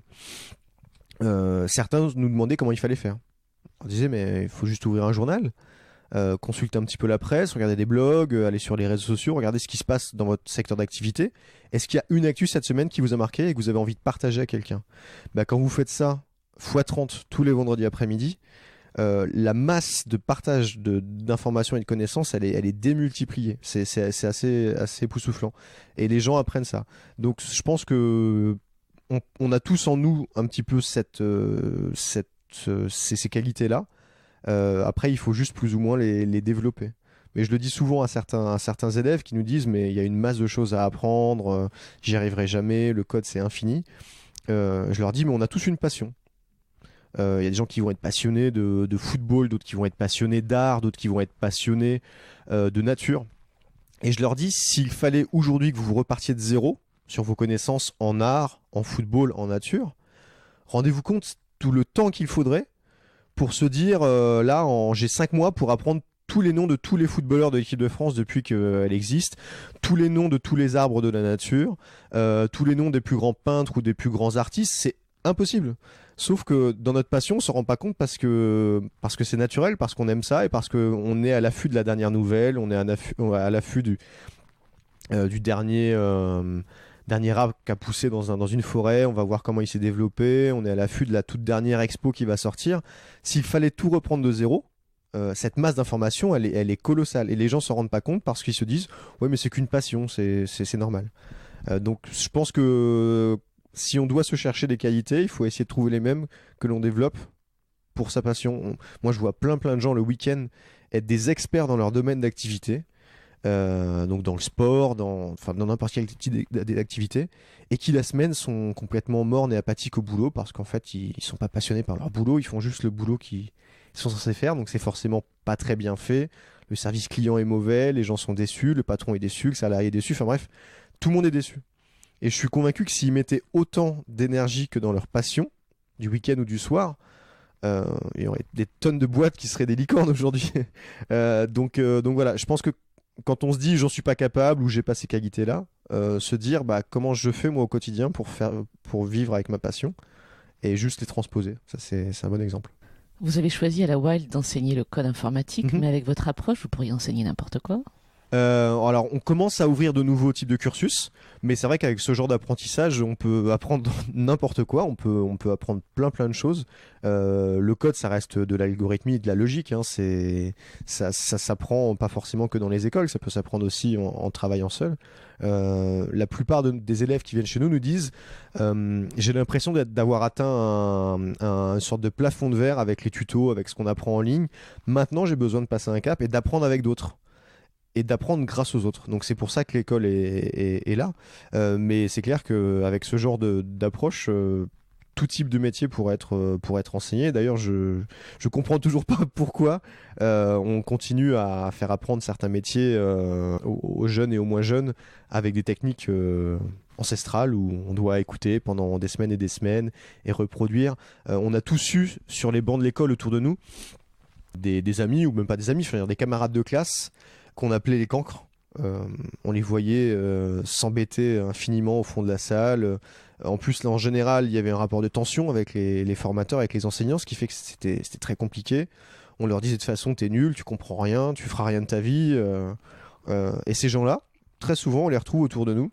Certains nous demandaient comment il fallait faire. On disait mais il faut juste ouvrir un journal, consulter un petit peu la presse, regarder des blogs, aller sur les réseaux sociaux, regarder ce qui se passe dans votre secteur d'activité. Est-ce qu'il y a une actu cette semaine qui vous a marqué et que vous avez envie de partager à quelqu'un? Quand vous faites ça x30 tous les vendredis après-midi, la masse de partage d'informations et de connaissances, elle est démultipliée. C'est assez époustouflant. Et les gens apprennent ça. Donc je pense que on a tous en nous un petit peu ces qualités-là. Après, il faut juste plus ou moins les développer. Mais je le dis souvent à certains élèves qui nous disent mais il y a une masse de choses à apprendre, j'y arriverai jamais, le code c'est infini. Je leur dis mais on a tous une passion. Il y a des gens qui vont être passionnés de football, d'autres qui vont être passionnés d'art, d'autres qui vont être passionnés de nature. Et je leur dis s'il fallait aujourd'hui que vous repartiez de zéro sur vos connaissances en art, en football, en nature, rendez-vous compte tout le temps qu'il faudrait pour se dire j'ai 5 mois pour apprendre tous les noms de tous les footballeurs de l'équipe de France depuis qu'elle existe, tous les noms de tous les arbres de la nature, tous les noms des plus grands peintres ou des plus grands artistes. C'est impossible. Sauf que dans notre passion, on se rend pas compte parce que c'est naturel, parce qu'on aime ça et parce qu'on est à l'affût de la dernière nouvelle, on est à l'affût du dernier arbre qui a poussé dans une forêt, on va voir comment il s'est développé, on est à l'affût de la toute dernière expo qui va sortir. S'il fallait tout reprendre de zéro, cette masse d'informations, elle est colossale. Et les gens s'en rendent pas compte parce qu'ils se disent « Ouais, mais c'est qu'une passion, c'est normal. » Donc je pense que si on doit se chercher des qualités, il faut essayer de trouver les mêmes que l'on développe pour sa passion. Moi, je vois plein de gens le week-end être des experts dans leur domaine d'activité. Donc dans le sport, dans n'importe quel type d'activité, et qui la semaine sont complètement mornes et apathiques au boulot parce qu'en fait ils sont pas passionnés par leur boulot, ils font juste le boulot qu'ils sont censés faire, donc c'est forcément pas très bien fait, le service client est mauvais, les gens sont déçus, le patron est déçu, le salarié est déçu, enfin bref, tout le monde est déçu. Et je suis convaincu que s'ils mettaient autant d'énergie que dans leur passion, du week-end ou du soir, il y aurait des tonnes de boîtes qui seraient des licornes aujourd'hui. Donc voilà, je pense que quand on se dit j'en suis pas capable ou j'ai pas ces qualités-là, se dire comment je fais moi au quotidien pour vivre avec ma passion et juste les transposer. Ça c'est un bon exemple. Vous avez choisi à la Wild d'enseigner le code informatique, mais avec votre approche, vous pourriez enseigner n'importe quoi. Alors on commence à ouvrir de nouveaux types de cursus, mais c'est vrai qu'avec ce genre d'apprentissage, on peut apprendre n'importe quoi, on peut apprendre plein de choses. Le code, ça reste de l'algorithmie et de la logique, hein. Ça s'apprend pas forcément que dans les écoles, ça peut s'apprendre aussi en travaillant seul. La plupart des élèves qui viennent chez nous disent j'ai l'impression d'avoir atteint un sorte de plafond de verre avec les tutos, avec ce qu'on apprend en ligne. Maintenant j'ai besoin de passer un cap et d'apprendre avec d'autres et d'apprendre grâce aux autres. Donc c'est pour ça que l'école est là. Mais c'est clair qu'avec ce genre d'approche, tout type de métier pourrait être enseigné. D'ailleurs, je comprends toujours pas pourquoi on continue à faire apprendre certains métiers aux jeunes et aux moins jeunes avec des techniques ancestrales où on doit écouter pendant des semaines et reproduire. On a tous eu sur les bancs de l'école autour de nous des amis, ou même pas des amis, je veux dire des camarades de classe qu'on appelait les cancres. On les voyait s'embêter infiniment au fond de la salle. En plus, là, en général, il y avait un rapport de tension avec les formateurs, avec les enseignants, ce qui fait que c'était très compliqué. On leur disait de toute façon, t'es nul, tu comprends rien, tu feras rien de ta vie. Et ces gens-là, très souvent, on les retrouve autour de nous.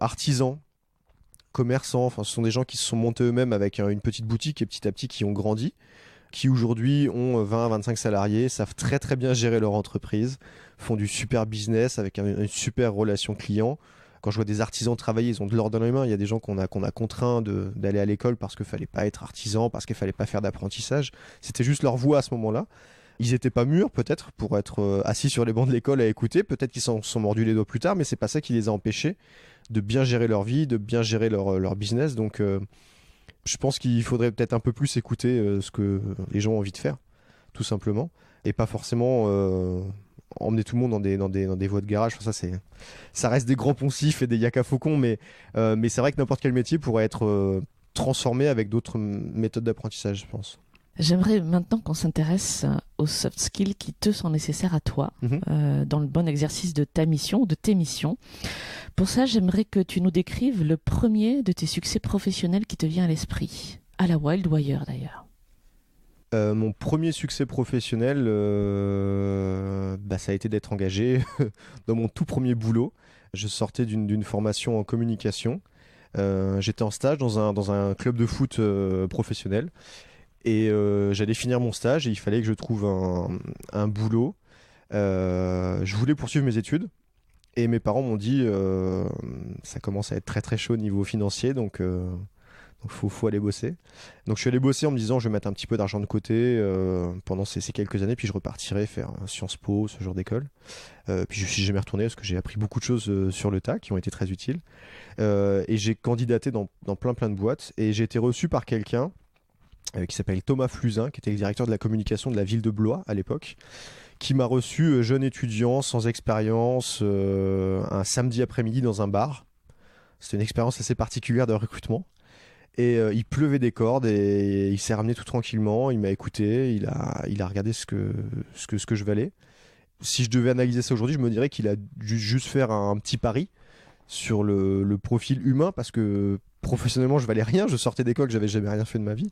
Artisans, commerçants, enfin, ce sont des gens qui se sont montés eux-mêmes avec une petite boutique et petit à petit qui ont grandi, qui aujourd'hui ont 20 à 25 salariés, savent très bien gérer leur entreprise, font du super business avec une super relation client. Quand je vois des artisans travailler, ils ont de l'or dans les mains. Il y a des gens qu'on a contraints d'aller à l'école parce qu'il fallait pas être artisan, parce qu'il fallait pas faire d'apprentissage. C'était juste leur voix à ce moment-là. Ils étaient pas mûrs peut-être pour être assis sur les bancs de l'école à écouter. Peut-être qu'ils s'en sont mordus les doigts plus tard, mais c'est pas ça qui les a empêchés de bien gérer leur vie, de bien gérer leur business. Donc je pense qu'il faudrait peut-être un peu plus écouter ce que les gens ont envie de faire, tout simplement, et pas forcément emmener tout le monde dans des voies de garage. Enfin, ça reste des grands poncifs et des yaka faucons, mais c'est vrai que n'importe quel métier pourrait être transformé avec d'autres méthodes d'apprentissage, je pense. J'aimerais maintenant qu'on s'intéresse aux soft skills qui te sont nécessaires à toi dans le bon exercice de ta mission ou de tes missions. Pour ça, j'aimerais que tu nous décrives le premier de tes succès professionnels qui te vient à l'esprit, à la Wild ou ailleurs d'ailleurs. Mon premier succès professionnel, ça a été d'être engagé dans mon tout premier boulot. Je sortais d'une formation en communication. J'étais en stage dans un club de foot professionnel. Et j'allais finir mon stage et il fallait que je trouve un boulot. Je voulais poursuivre mes études et mes parents m'ont dit ça commence à être très chaud au niveau financier, donc faut aller bosser. Donc je suis allé bosser en me disant je vais mettre un petit peu d'argent de côté pendant ces quelques années, puis je repartirai faire Sciences Po, ce genre d'école. Puis je suis jamais retourné parce que j'ai appris beaucoup de choses sur le tas qui ont été très utiles. Et j'ai candidaté dans plein de boîtes et j'ai été reçu par quelqu'un qui s'appelle Thomas Fluzin, qui était le directeur de la communication de la ville de Blois à l'époque, qui m'a reçu jeune étudiant, sans expérience, un samedi après-midi dans un bar. C'était une expérience assez particulière de recrutement. Et il pleuvait des cordes et il s'est ramené tout tranquillement, il m'a écouté, il a regardé ce que je valais. Si je devais analyser ça aujourd'hui, je me dirais qu'il a dû juste faire un petit pari sur le profil humain, parce que professionnellement je valais rien, je sortais d'école, j'avais jamais rien fait de ma vie.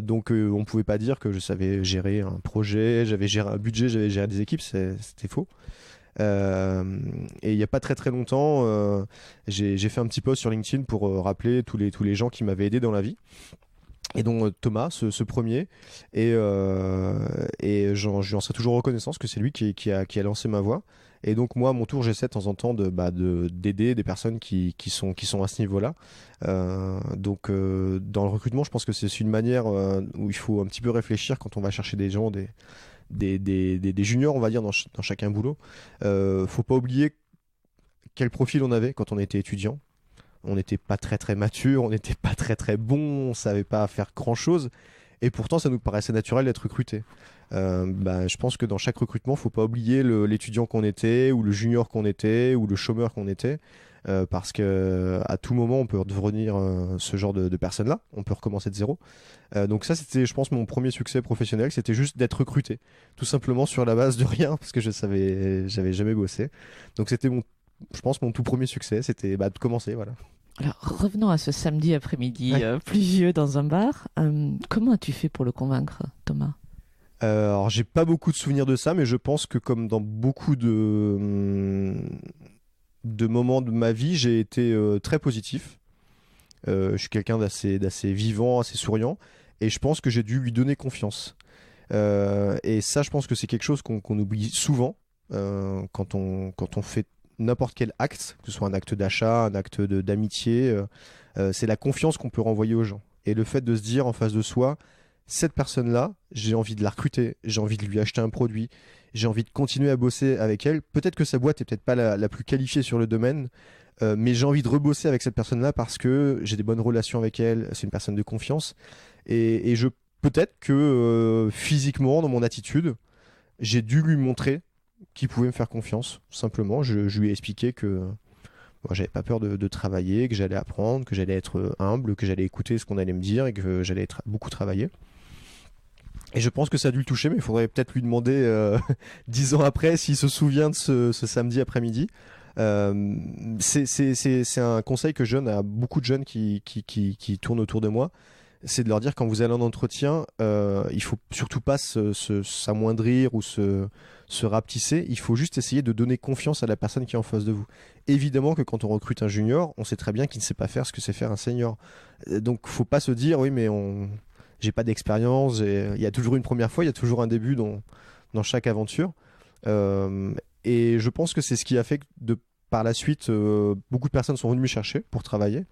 Donc on pouvait pas dire que je savais gérer un projet, j'avais géré un budget, j'avais géré des équipes, c'était faux. Et il n'y a pas très longtemps, j'ai fait un petit post sur LinkedIn pour rappeler tous les gens qui m'avaient aidé dans la vie. Et donc Thomas, ce premier, et j'en serai toujours reconnaissant parce que c'est lui qui a lancé ma voie. Et donc moi, à mon tour, j'essaie de temps en temps d'aider des personnes qui sont à ce niveau-là. Dans le recrutement, je pense que c'est une manière où il faut un petit peu réfléchir quand on va chercher des gens, des juniors, on va dire, dans chacun boulot. Faut pas oublier quel profil on avait quand on était étudiant. On n'était pas très très mature, on n'était pas très très bon, on savait pas faire grand chose. Et pourtant, ça nous paraissait naturel d'être recruté. Je pense que dans chaque recrutement, il ne faut pas oublier l'étudiant qu'on était, ou le junior qu'on était, ou le chômeur qu'on était, parce qu'à tout moment, on peut devenir ce genre de personne-là. On peut recommencer de zéro. Donc ça, c'était, je pense, mon premier succès professionnel. C'était juste d'être recruté, tout simplement sur la base de rien, parce que j'avais jamais bossé. Donc c'était je pense, mon tout premier succès. C'était de commencer, voilà. Alors, revenons à ce samedi après-midi pluvieux dans un bar. Comment as-tu fait pour le convaincre, Thomas ? Alors, j'ai pas beaucoup de souvenirs de ça, mais je pense que comme dans beaucoup de moments de ma vie, j'ai été très positif. Je suis quelqu'un d'assez vivant, assez souriant, et je pense que j'ai dû lui donner confiance. Et ça, je pense que c'est quelque chose qu'on oublie souvent quand on fait n'importe quel acte, que ce soit un acte d'achat, un acte d'amitié, c'est la confiance qu'on peut renvoyer aux gens. Et le fait de se dire en face de soi, cette personne-là, j'ai envie de la recruter, j'ai envie de lui acheter un produit, j'ai envie de continuer à bosser avec elle. Peut-être que sa boîte est peut-être pas la plus qualifiée sur le domaine, mais j'ai envie de rebosser avec cette personne-là parce que j'ai des bonnes relations avec elle, c'est une personne de confiance. Et peut-être que physiquement, dans mon attitude, j'ai dû lui montrer qu'il pouvait me faire confiance, simplement. Je lui ai expliqué que moi, j'avais pas peur de travailler, que j'allais apprendre, que j'allais être humble, que j'allais écouter ce qu'on allait me dire et que j'allais beaucoup travailler. Et je pense que ça a dû le toucher, mais il faudrait peut-être lui demander 10 ans après s'il se souvient de ce samedi après-midi. C'est un conseil que je donne à beaucoup de jeunes qui tournent autour de moi. C'est de leur dire quand vous allez en entretien, il faut surtout pas s'amoindrir ou se rapetisser. Il faut juste essayer de donner confiance à la personne qui est en face de vous. Évidemment que quand on recrute un junior, on sait très bien qu'il ne sait pas faire ce que c'est faire un senior. Donc faut pas se dire oui mais j'ai pas d'expérience. Il y a toujours une première fois, il y a toujours un début dans chaque aventure. Et je pense que c'est ce qui a fait que par la suite, beaucoup de personnes sont venues me chercher pour travailler.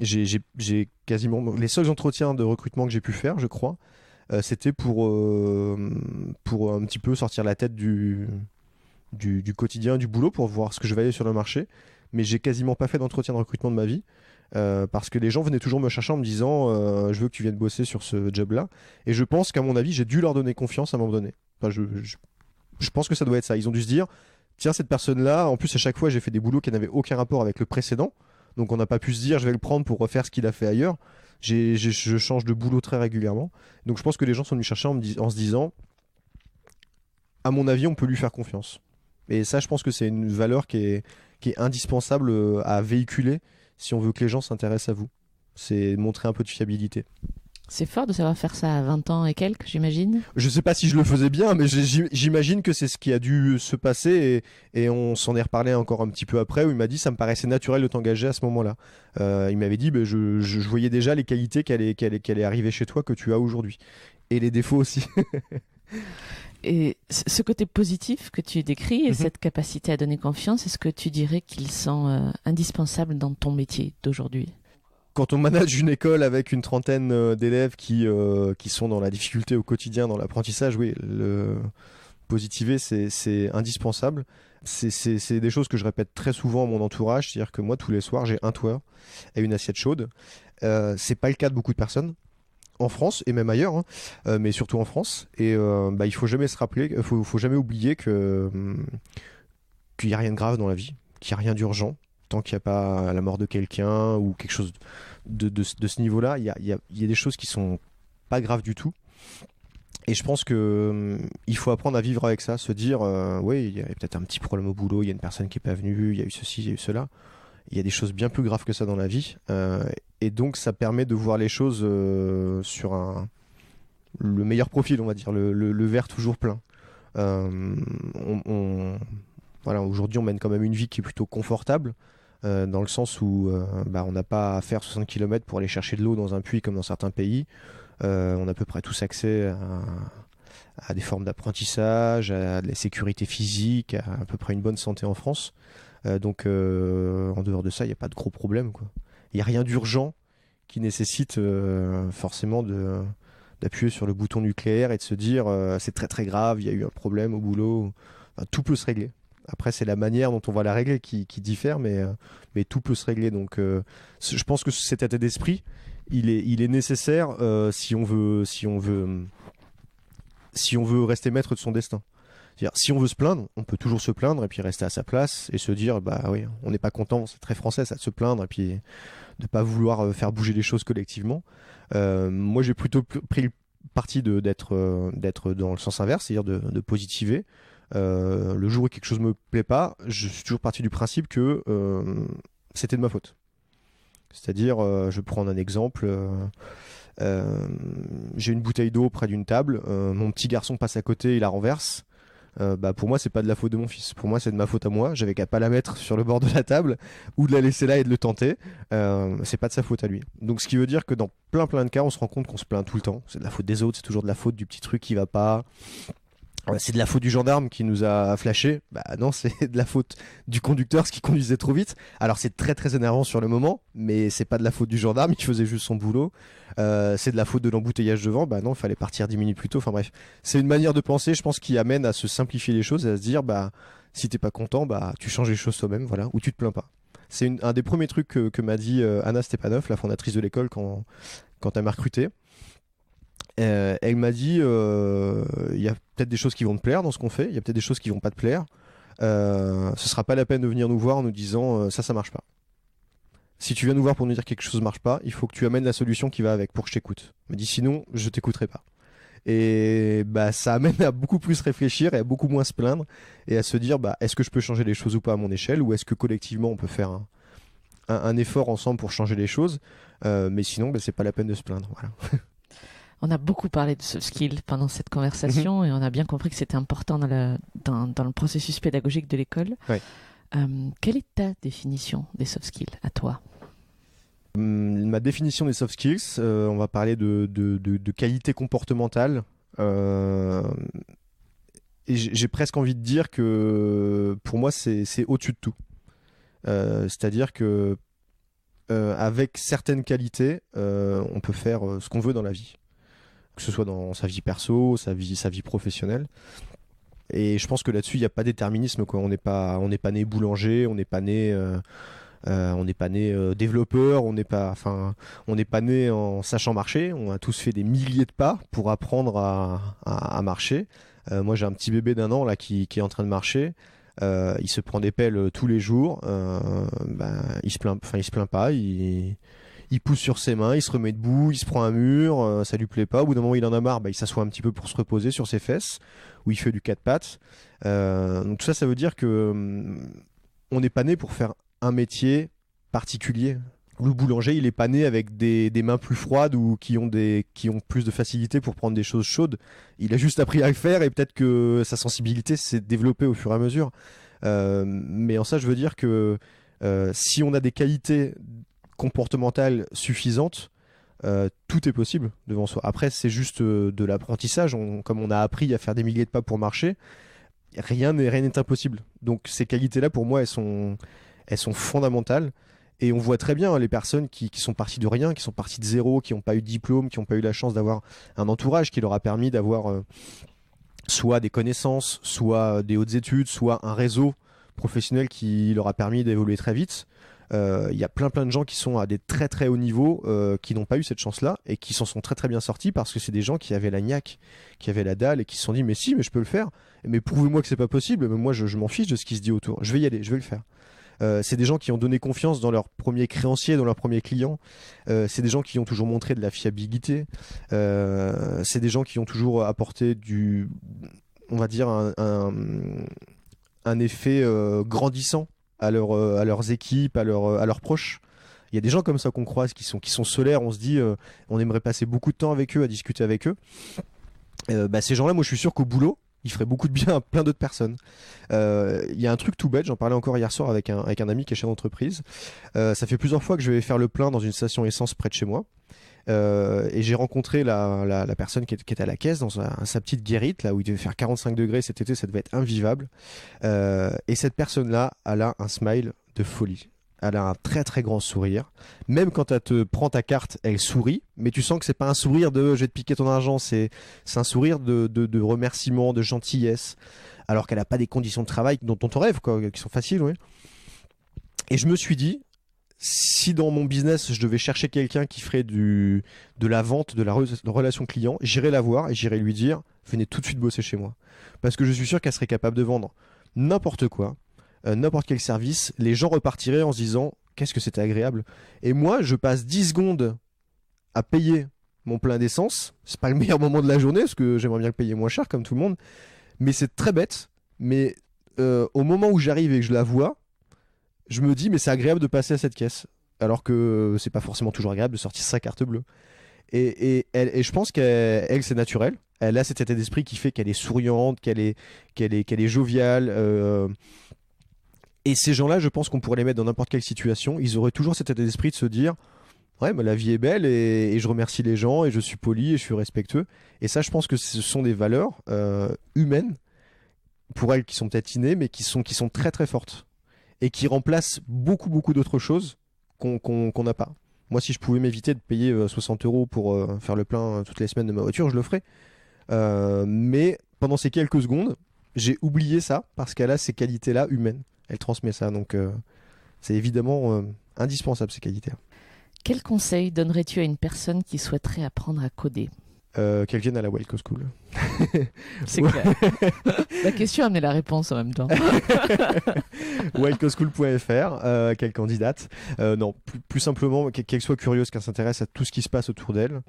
J'ai quasiment les seuls entretiens de recrutement que j'ai pu faire, je crois, c'était pour un petit peu sortir la tête du quotidien, du boulot, pour voir ce que je valais sur le marché. Mais j'ai quasiment pas fait d'entretien de recrutement de ma vie parce que les gens venaient toujours me chercher en me disant je veux que tu viennes bosser sur ce job-là. Et je pense qu'à mon avis, j'ai dû leur donner confiance à un moment donné. Enfin, je pense que ça doit être ça. Ils ont dû se dire tiens, cette personne-là, en plus à chaque fois j'ai fait des boulots qui n'avaient aucun rapport avec le précédent. Donc on n'a pas pu se dire je vais le prendre pour refaire ce qu'il a fait ailleurs. Je change de boulot très régulièrement. Donc je pense que les gens sont venus chercher en se disant à mon avis on peut lui faire confiance. Et ça je pense que c'est une valeur qui est indispensable à véhiculer si on veut que les gens s'intéressent à vous. C'est montrer un peu de fiabilité. C'est fort de savoir faire ça à 20 ans et quelques, j'imagine. Je sais pas si je le faisais bien, mais j'imagine que c'est ce qui a dû se passer et on s'en est reparlé encore un petit peu après où il m'a dit ça me paraissait naturel de t'engager à ce moment-là. Il m'avait dit je voyais déjà les qualités qui allaient arriver chez toi que tu as aujourd'hui. Et les défauts aussi. Et ce côté positif que tu décris et cette capacité à donner confiance, est-ce que tu dirais qu'ils sont indispensables dans ton métier d'aujourd'hui ? Quand on manage une école avec une trentaine d'élèves qui sont dans la difficulté au quotidien, dans l'apprentissage, oui, le positiver, c'est indispensable. C'est des choses que je répète très souvent à mon entourage, c'est-à-dire que moi, tous les soirs, j'ai un toit et une assiette chaude. C'est pas le cas de beaucoup de personnes, en France et même ailleurs, hein, mais surtout en France. Et il faut jamais se rappeler, faut jamais oublier qu'il n'y a rien de grave dans la vie, qu'il n'y a rien d'urgent. Tant qu'il n'y a pas la mort de quelqu'un ou quelque chose de ce niveau-là, il y a des choses qui sont pas graves du tout. Et je pense que il faut apprendre à vivre avec ça, se dire oui, il y a peut-être un petit problème au boulot, il y a une personne qui est pas venue, il y a eu ceci, il y a eu cela. Il y a des choses bien plus graves que ça dans la vie. Et donc ça permet de voir les choses sur le meilleur profil, on va dire, le verre toujours plein. Voilà, aujourd'hui on mène quand même une vie qui est plutôt confortable. Dans le sens où on n'a pas à faire 60 km pour aller chercher de l'eau dans un puits comme dans certains pays. On a à peu près tous accès à des formes d'apprentissage, à de la sécurité physique, à peu près une bonne santé en France. Donc en dehors de ça, il n'y a pas de gros problème, quoi. Il n'y a rien d'urgent qui nécessite forcément d'appuyer sur le bouton nucléaire et de se dire c'est très très grave, il y a eu un problème au boulot. Enfin, tout peut se régler. Après, c'est la manière dont on va la régler qui diffère, mais tout peut se régler. Donc je pense que cet état d'esprit, il est nécessaire si on veut rester maître de son destin. C'est-à-dire, si on veut se plaindre, on peut toujours se plaindre et puis rester à sa place et se dire bah oui, on n'est pas content, c'est très français ça de se plaindre et puis de pas vouloir faire bouger les choses collectivement. Moi j'ai plutôt pris le parti d'être dans le sens inverse, c'est-à-dire de positiver. Le jour où quelque chose me plaît pas, je suis toujours parti du principe que c'était de ma faute. C'est-à-dire, je vais prendre un exemple. J'ai une bouteille d'eau près d'une table, mon petit garçon passe à côté, il la renverse. Pour moi c'est pas de la faute de mon fils, pour moi c'est de ma faute à moi, j'avais qu'à pas la mettre sur le bord de la table ou de la laisser là et de le tenter. C'est pas de sa faute à lui. Donc ce qui veut dire que dans plein de cas on se rend compte qu'on se plaint tout le temps, c'est de la faute des autres, c'est toujours de la faute du petit truc qui va pas. C'est de la faute du gendarme qui nous a flashé. Bah non, c'est de la faute du conducteur, ce qui conduisait trop vite. Alors c'est très très énervant sur le moment, mais c'est pas de la faute du gendarme, il faisait juste son boulot. C'est de la faute de l'embouteillage devant. Bah non, il fallait partir 10 minutes plus tôt. Enfin bref, c'est une manière de penser, je pense, qui amène à se simplifier les choses et à se dire bah si t'es pas content, bah tu changes les choses toi-même, voilà, ou tu te plains pas. C'est un des premiers trucs que m'a dit Anna Stepanov, la fondatrice de l'école, quand elle m'a recruté. Elle m'a dit il y a peut-être des choses qui vont te plaire dans ce qu'on fait, il y a peut-être des choses qui vont pas te plaire. Ce sera pas la peine de venir nous voir en nous disant ça marche pas. Si tu viens nous voir pour nous dire que quelque chose marche pas, il faut que tu amènes la solution qui va avec pour que je t'écoute. Elle m'a dit sinon je t'écouterai pas. Et bah ça amène à beaucoup plus réfléchir et à beaucoup moins se plaindre et à se dire bah est-ce que je peux changer les choses ou pas à mon échelle, ou est-ce que collectivement on peut faire un effort ensemble pour changer les choses, mais sinon bah, c'est pas la peine de se plaindre, voilà. On a beaucoup parlé de soft skills pendant cette conversation et on a bien compris que c'était important dans le processus pédagogique de l'école. Ouais. Quelle est ta définition des soft skills à toi ? Ma définition des soft skills, on va parler de qualité comportementale. Et j'ai presque envie de dire que pour moi c'est au-dessus de tout. C'est-à-dire que avec certaines qualités, on peut faire ce qu'on veut dans la vie. Que ce soit dans sa vie perso, sa vie professionnelle. Et je pense que là-dessus, il n'y a pas d'éterminisme, quoi. On n'est pas né boulanger, on n'est pas né développeur, on n'est pas né en sachant marcher. On a tous fait des milliers de pas pour apprendre à marcher. Moi, j'ai un petit bébé d'1 an là qui est en train de marcher. Il se prend des pelles tous les jours. Il se plaint pas. Il pousse sur ses mains, il se remet debout, il se prend un mur, ça lui plaît pas. Au bout d'un moment, il en a marre, il s'assoit un petit peu pour se reposer sur ses fesses, ou il fait du 4 pattes. Donc tout ça, ça veut dire que on n'est pas né pour faire un métier particulier. Le boulanger, il est pas né avec des mains plus froides ou qui ont plus de facilité pour prendre des choses chaudes. Il a juste appris à le faire et peut-être que sa sensibilité s'est développée au fur et à mesure. Mais en ça, je veux dire que si on a des qualités comportementale suffisante, tout est possible devant soi. Après, c'est juste de l'apprentissage. Comme on a appris à faire des milliers de pas pour marcher, rien n'est impossible. Donc ces qualités-là, pour moi, elles sont fondamentales. Et on voit très bien les personnes qui sont parties de rien, qui sont parties de zéro, qui n'ont pas eu de diplôme, qui n'ont pas eu la chance d'avoir un entourage qui leur a permis d'avoir soit des connaissances, soit des hautes études, soit un réseau professionnel qui leur a permis d'évoluer très vite. Il y a plein de gens qui sont à des très très hauts niveaux qui n'ont pas eu cette chance-là et qui s'en sont très très bien sortis parce que c'est des gens qui avaient la niaque, qui avaient la dalle et qui se sont dit mais si, mais je peux le faire, mais prouvez-moi que c'est pas possible, mais moi je m'en fiche de ce qui se dit autour, je vais y aller, je vais le faire. C'est des gens qui ont donné confiance dans leur premier créancier, dans leur premier client. C'est des gens qui ont toujours montré de la fiabilité. C'est des gens qui ont toujours apporté on va dire un effet grandissant à leurs équipes, à leurs proches. Il y a des gens comme ça qu'on croise qui sont solaires, on se dit on aimerait passer beaucoup de temps avec eux, à discuter avec eux. Ces gens-là, moi je suis sûr qu'au boulot, ils feraient beaucoup de bien à plein d'autres personnes. Il y a un truc tout bête, j'en parlais encore hier soir avec un ami qui est chef d'entreprise. Ça fait plusieurs fois que je vais faire le plein dans une station essence près de chez moi. Et j'ai rencontré la personne qui était à la caisse dans sa petite guérite, là où il devait faire 45 degrés cet été, ça devait être invivable. Et cette personne-là, elle a un smile de folie. Elle a un très très grand sourire. Même quand elle te prend ta carte, elle sourit, mais tu sens que c'est pas un sourire de je vais te piquer ton argent, c'est un sourire de remerciement, de gentillesse, alors qu'elle a pas des conditions de travail dont on te rêve, quoi, qui sont faciles, oui. Et je me suis dit, si dans mon business je devais chercher quelqu'un qui ferait de la vente, de la relation client, j'irais la voir et j'irais lui dire venez tout de suite bosser chez moi. Parce que je suis sûr qu'elle serait capable de vendre n'importe quoi, n'importe quel service. Les gens repartiraient en se disant qu'est-ce que c'était agréable. Et moi, je passe 10 secondes à payer mon plein d'essence. C'est pas le meilleur moment de la journée parce que j'aimerais bien le payer moins cher comme tout le monde. Mais c'est très bête. Mais au moment où j'arrive et que je la vois, je me dis mais c'est agréable de passer à cette caisse, alors que c'est pas forcément toujours agréable de sortir sa carte bleue. Et je pense qu'elle c'est naturel. Elle a cet état d'esprit qui fait qu'elle est souriante, qu'elle est joviale. Et ces gens-là, je pense qu'on pourrait les mettre dans n'importe quelle situation. Ils auraient toujours cet état d'esprit de se dire ouais, mais la vie est belle et je remercie les gens et je suis poli et je suis respectueux. Et ça, je pense que ce sont des valeurs humaines pour elles qui sont peut-être innées, mais qui sont très très fortes. Et qui remplace beaucoup d'autres choses qu'on n'a pas. Moi, si je pouvais m'éviter de payer 60 € pour faire le plein toutes les semaines de ma voiture, je le ferais. Mais pendant ces quelques secondes, j'ai oublié ça parce qu'elle a ces qualités-là humaines. Elle transmet ça, donc c'est évidemment indispensable, ces qualités. Quel conseil donnerais-tu à une personne qui souhaiterait apprendre à coder ? Qu'elle vienne à la Wildco School. C'est clair. La question a amené la réponse en même temps. wildcoschool.fr, quelle candidate. Non, plus simplement, qu'elle soit curieuse, qu'elle s'intéresse à tout ce qui se passe autour d'elle,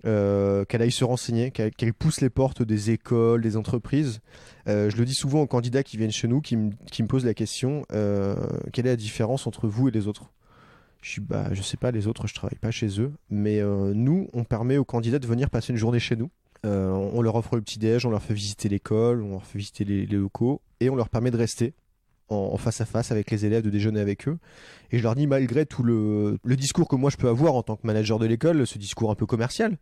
qu'elle aille se renseigner, qu'elle pousse les portes des écoles, des entreprises. Je le dis souvent aux candidats qui viennent chez nous, qui me posent la question, quelle est la différence entre vous et les autres ? Je sais pas, les autres, je travaille pas chez eux, mais nous, on permet aux candidats de venir passer une journée chez nous. On leur offre le petit-déj, on leur fait visiter l'école, on leur fait visiter les locaux, et on leur permet de rester en face à face avec les élèves, de déjeuner avec eux. Et je leur dis, malgré tout le discours que moi je peux avoir en tant que manager de l'école, ce discours un peu commercial,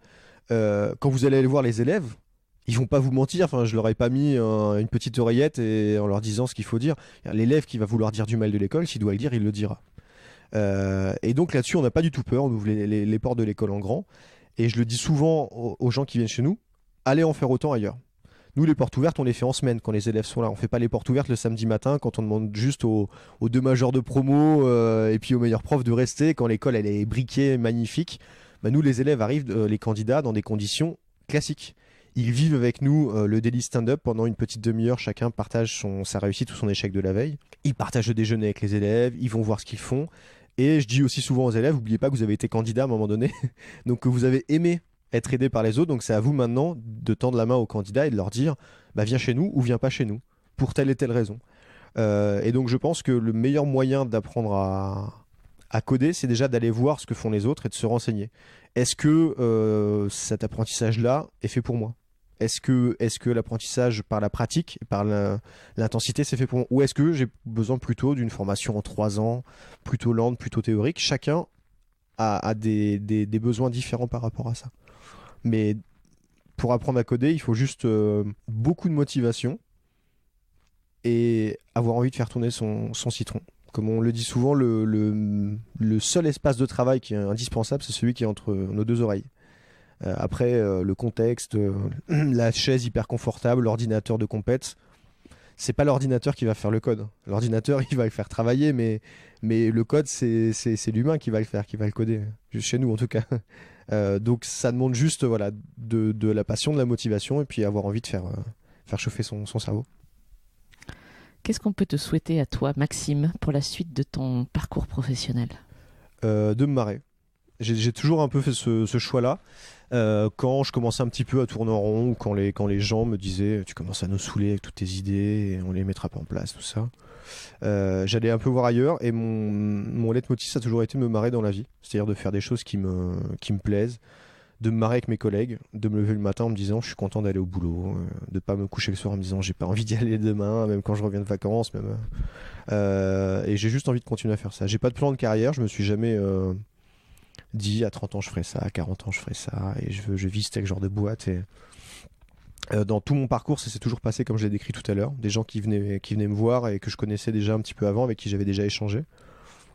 quand vous allez aller voir les élèves, ils vont pas vous mentir. Enfin, je leur ai pas mis une petite oreillette et en leur disant ce qu'il faut dire. L'élève qui va vouloir dire du mal de l'école, s'il doit le dire, il le dira. Et donc là-dessus, on n'a pas du tout peur. On ouvre les portes de l'école en grand. Et je le dis souvent aux gens qui viennent chez nous, allez en faire autant ailleurs. Nous, les portes ouvertes, on les fait en semaine quand les élèves sont là. On fait pas les portes ouvertes le samedi matin quand on demande juste aux deux majors de promo et puis aux meilleurs profs de rester quand l'école elle est briquée, magnifique. Bah, nous, les élèves arrivent, les candidats, dans des conditions classiques. Ils vivent avec nous le daily stand-up pendant une petite demi-heure. Chacun partage sa réussite ou son échec de la veille. Ils partagent le déjeuner avec les élèves. Ils vont voir ce qu'ils font. Et je dis aussi souvent aux élèves, n'oubliez pas que vous avez été candidat à un moment donné, donc que vous avez aimé être aidé par les autres, donc c'est à vous maintenant de tendre la main aux candidats et de leur dire bah, viens chez nous ou viens pas chez nous, pour telle et telle raison. Et donc je pense que le meilleur moyen d'apprendre à coder, c'est déjà d'aller voir ce que font les autres et de se renseigner. Est-ce que cet apprentissage-là est fait pour moi ? Est-ce que l'apprentissage par la pratique, par l'intensité, c'est fait pour moi ? Ou est-ce que j'ai besoin plutôt d'une formation en 3 ans, plutôt lente, plutôt théorique ? Chacun a des besoins différents par rapport à ça. Mais pour apprendre à coder, il faut juste beaucoup de motivation et avoir envie de faire tourner son citron. Comme on le dit souvent, le seul espace de travail qui est indispensable, c'est celui qui est entre nos deux oreilles. Après, le contexte, la chaise hyper confortable, l'ordinateur de compète, c'est pas l'ordinateur qui va faire le code. L'ordinateur, il va le faire travailler, mais le code, c'est l'humain qui va le faire, qui va le coder. Chez nous, en tout cas. Donc, ça demande juste voilà, de la passion, de la motivation, et puis avoir envie de faire chauffer son cerveau. Qu'est-ce qu'on peut te souhaiter à toi, Maxime, pour la suite de ton parcours professionnel ? De me marrer. J'ai toujours un peu fait ce choix-là. Quand je commençais un petit peu à tourner en rond, ou quand les gens me disaient tu commences à nous saouler avec toutes tes idées, et on les mettra pas en place, tout ça. J'allais un peu voir ailleurs et mon leitmotiv ça a toujours été de me marrer dans la vie, c'est-à-dire de faire des choses qui me plaisent, de me marrer avec mes collègues, de me lever le matin en me disant je suis content d'aller au boulot, de pas me coucher le soir en me disant j'ai pas envie d'y aller demain, même quand je reviens de vacances, et j'ai juste envie de continuer à faire ça. J'ai pas de plan de carrière, je me suis jamais dit à 30 ans je ferai ça, à 40 ans je ferai ça, et je vis tel genre de boîte. Et dans tout mon parcours, ça s'est toujours passé comme je l'ai décrit tout à l'heure. Des gens qui venaient me voir et que je connaissais déjà un petit peu avant, avec qui j'avais déjà échangé.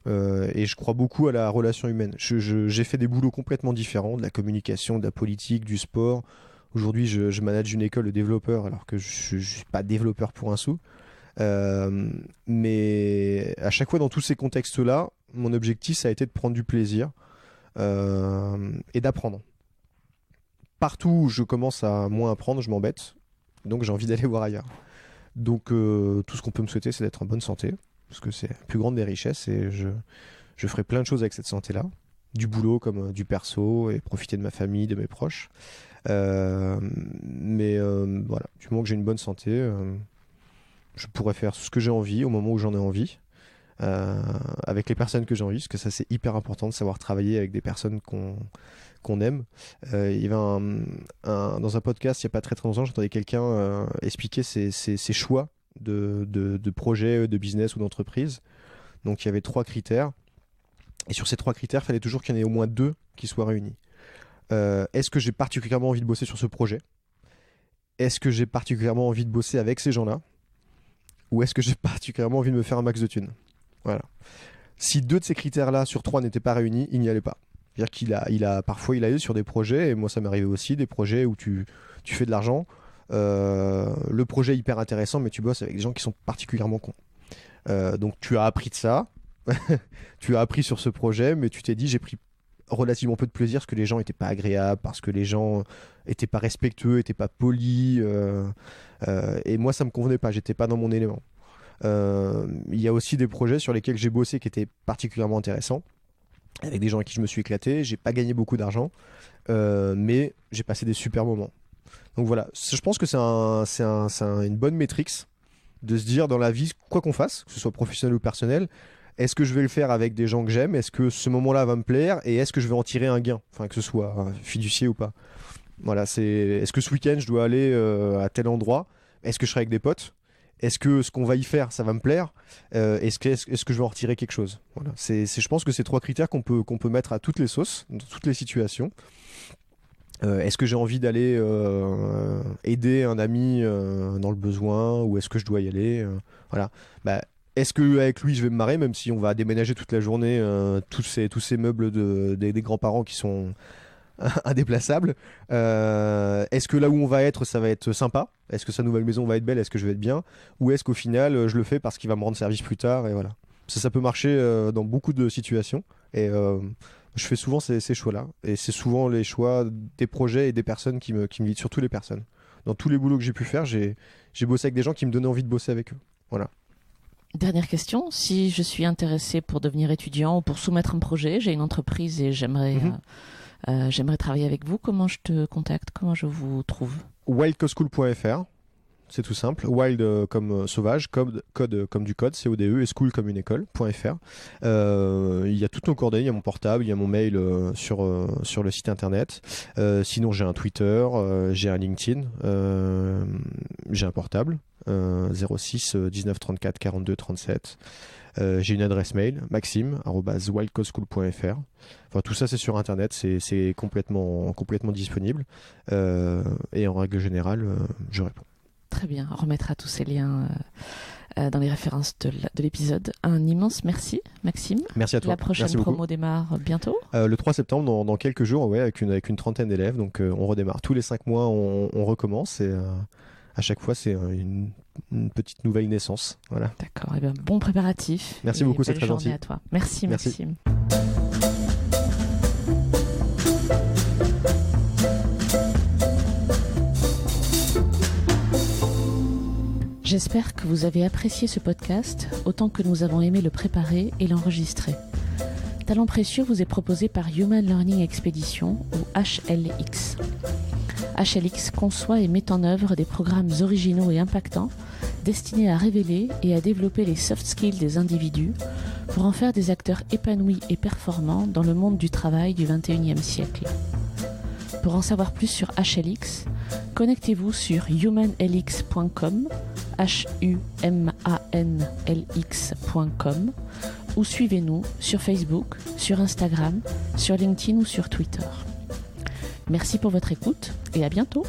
Et je crois beaucoup à la relation humaine. J'ai fait des boulots complètement différents, de la communication, de la politique, du sport. Aujourd'hui, je manage une école de développeurs alors que je ne suis pas développeur pour un sou. Mais à chaque fois dans tous ces contextes-là, mon objectif, ça a été de prendre du plaisir et d'apprendre. Partout où je commence à moins apprendre, je m'embête. Donc j'ai envie d'aller voir ailleurs. Donc tout ce qu'on peut me souhaiter, c'est d'être en bonne santé. Parce que c'est la plus grande des richesses et je ferai plein de choses avec cette santé-là. Du boulot comme du perso et profiter de ma famille, de mes proches. Voilà, du moment que j'ai une bonne santé, je pourrais faire ce que j'ai envie au moment où j'en ai envie. Avec les personnes que j'ai envie, parce que ça c'est hyper important de savoir travailler avec des personnes qu'on aime. Il y avait dans un podcast il n'y a pas très longtemps, j'entendais quelqu'un expliquer ses choix de projet, de business ou d'entreprise. Donc il y avait 3 critères, et sur ces 3 critères, il fallait toujours qu'il y en ait au moins 2 qui soient réunis. Est-ce que j'ai particulièrement envie de bosser sur ce projet ? Est-ce que j'ai particulièrement envie de bosser avec ces gens-là ? Ou est-ce que j'ai particulièrement envie de me faire un max de thunes ? Voilà. Si 2 de ces critères-là sur 3 n'étaient pas réunis, il n'y allait pas. C'est-à-dire parfois il a eu sur des projets, et moi ça m'est arrivé aussi, des projets où tu fais de l'argent, le projet est hyper intéressant, mais tu bosses avec des gens qui sont particulièrement cons. Donc tu as appris de ça, tu as appris sur ce projet, mais tu t'es dit j'ai pris relativement peu de plaisir parce que les gens n'étaient pas agréables, parce que les gens n'étaient pas respectueux, n'étaient pas polis, et moi ça me convenait pas, j'étais pas dans mon élément. Il y a aussi des projets sur lesquels j'ai bossé qui étaient particulièrement intéressants, avec des gens avec qui je me suis éclaté. J'ai pas gagné beaucoup d'argent, mais j'ai passé des super moments. Donc voilà, je pense que c'est une bonne métrique de se dire dans la vie, quoi qu'on fasse, que ce soit professionnel ou personnel, est-ce que je vais le faire avec des gens que j'aime ? Est-ce que ce moment-là va me plaire ? Et est-ce que je vais en tirer un gain ? Enfin, que ce soit fiduciaire ou pas. Voilà, est-ce que ce week-end, je dois aller à tel endroit ? Est-ce que je serai avec des potes ? Est-ce que ce qu'on va y faire, ça va me plaire ? Est-ce que je vais en retirer quelque chose ? Voilà. Je pense que c'est 3 critères qu'on peut mettre à toutes les sauces, dans toutes les situations. Est-ce que j'ai envie d'aller aider un ami dans le besoin, ou est-ce que je dois y aller ? Voilà. Est-ce qu'avec lui je vais me marrer, même si on va déménager toute la journée tous ces meubles des grands-parents qui sont indéplaçables ? Est-ce que là où on va être, ça va être sympa ? Est-ce que sa nouvelle maison va être belle ? Est-ce que je vais être bien ? Ou est-ce qu'au final je le fais parce qu'il va me rendre service plus tard ? Et voilà. Ça peut marcher dans beaucoup de situations, et je fais souvent ces choix-là, et c'est souvent les choix des projets et des personnes qui me guident, surtout les personnes. Dans tous les boulots que j'ai pu faire, j'ai bossé avec des gens qui me donnaient envie de bosser avec eux. Voilà. Dernière question, si je suis intéressée pour devenir étudiant ou pour soumettre un projet, j'ai une entreprise et j'aimerais travailler avec vous, comment je te contacte, comment je vous trouve ? wildcoschool.fr, c'est tout simple. Wild comme sauvage, code comme du code, CODE, et school comme une école.fr. Il y a toutes nos coordonnées, il y a mon portable, il y a mon mail sur le site internet. Sinon j'ai un Twitter, j'ai un LinkedIn, j'ai un portable, 06 19 34 42 37. J'ai une adresse mail, maxime@wildcoschool.fr. Enfin, tout ça c'est sur internet, c'est complètement disponible, et en règle générale je réponds. Très bien, on remettra tous ces liens dans les références de l'épisode. Un immense merci, Maxime. Merci à toi. La prochaine promo démarre bientôt. Le 3 septembre, dans quelques jours, ouais, avec une trentaine d'élèves. Donc on redémarre. Tous les 5 mois, on recommence, et à chaque fois, c'est une petite nouvelle naissance. Voilà. D'accord, et bien, bon préparatif. Merci beaucoup, c'est très gentil. À toi. Merci, Maxime. J'espère que vous avez apprécié ce podcast autant que nous avons aimé le préparer et l'enregistrer. Talent précieux vous est proposé par Human Learning Expedition, ou HLX. HLX conçoit et met en œuvre des programmes originaux et impactants destinés à révéler et à développer les soft skills des individus pour en faire des acteurs épanouis et performants dans le monde du travail du XXIe siècle. Pour en savoir plus sur HLX, connectez-vous sur humanlx.com, humanlx.com, ou suivez-nous sur Facebook, sur Instagram, sur LinkedIn ou sur Twitter. Merci pour votre écoute et à bientôt.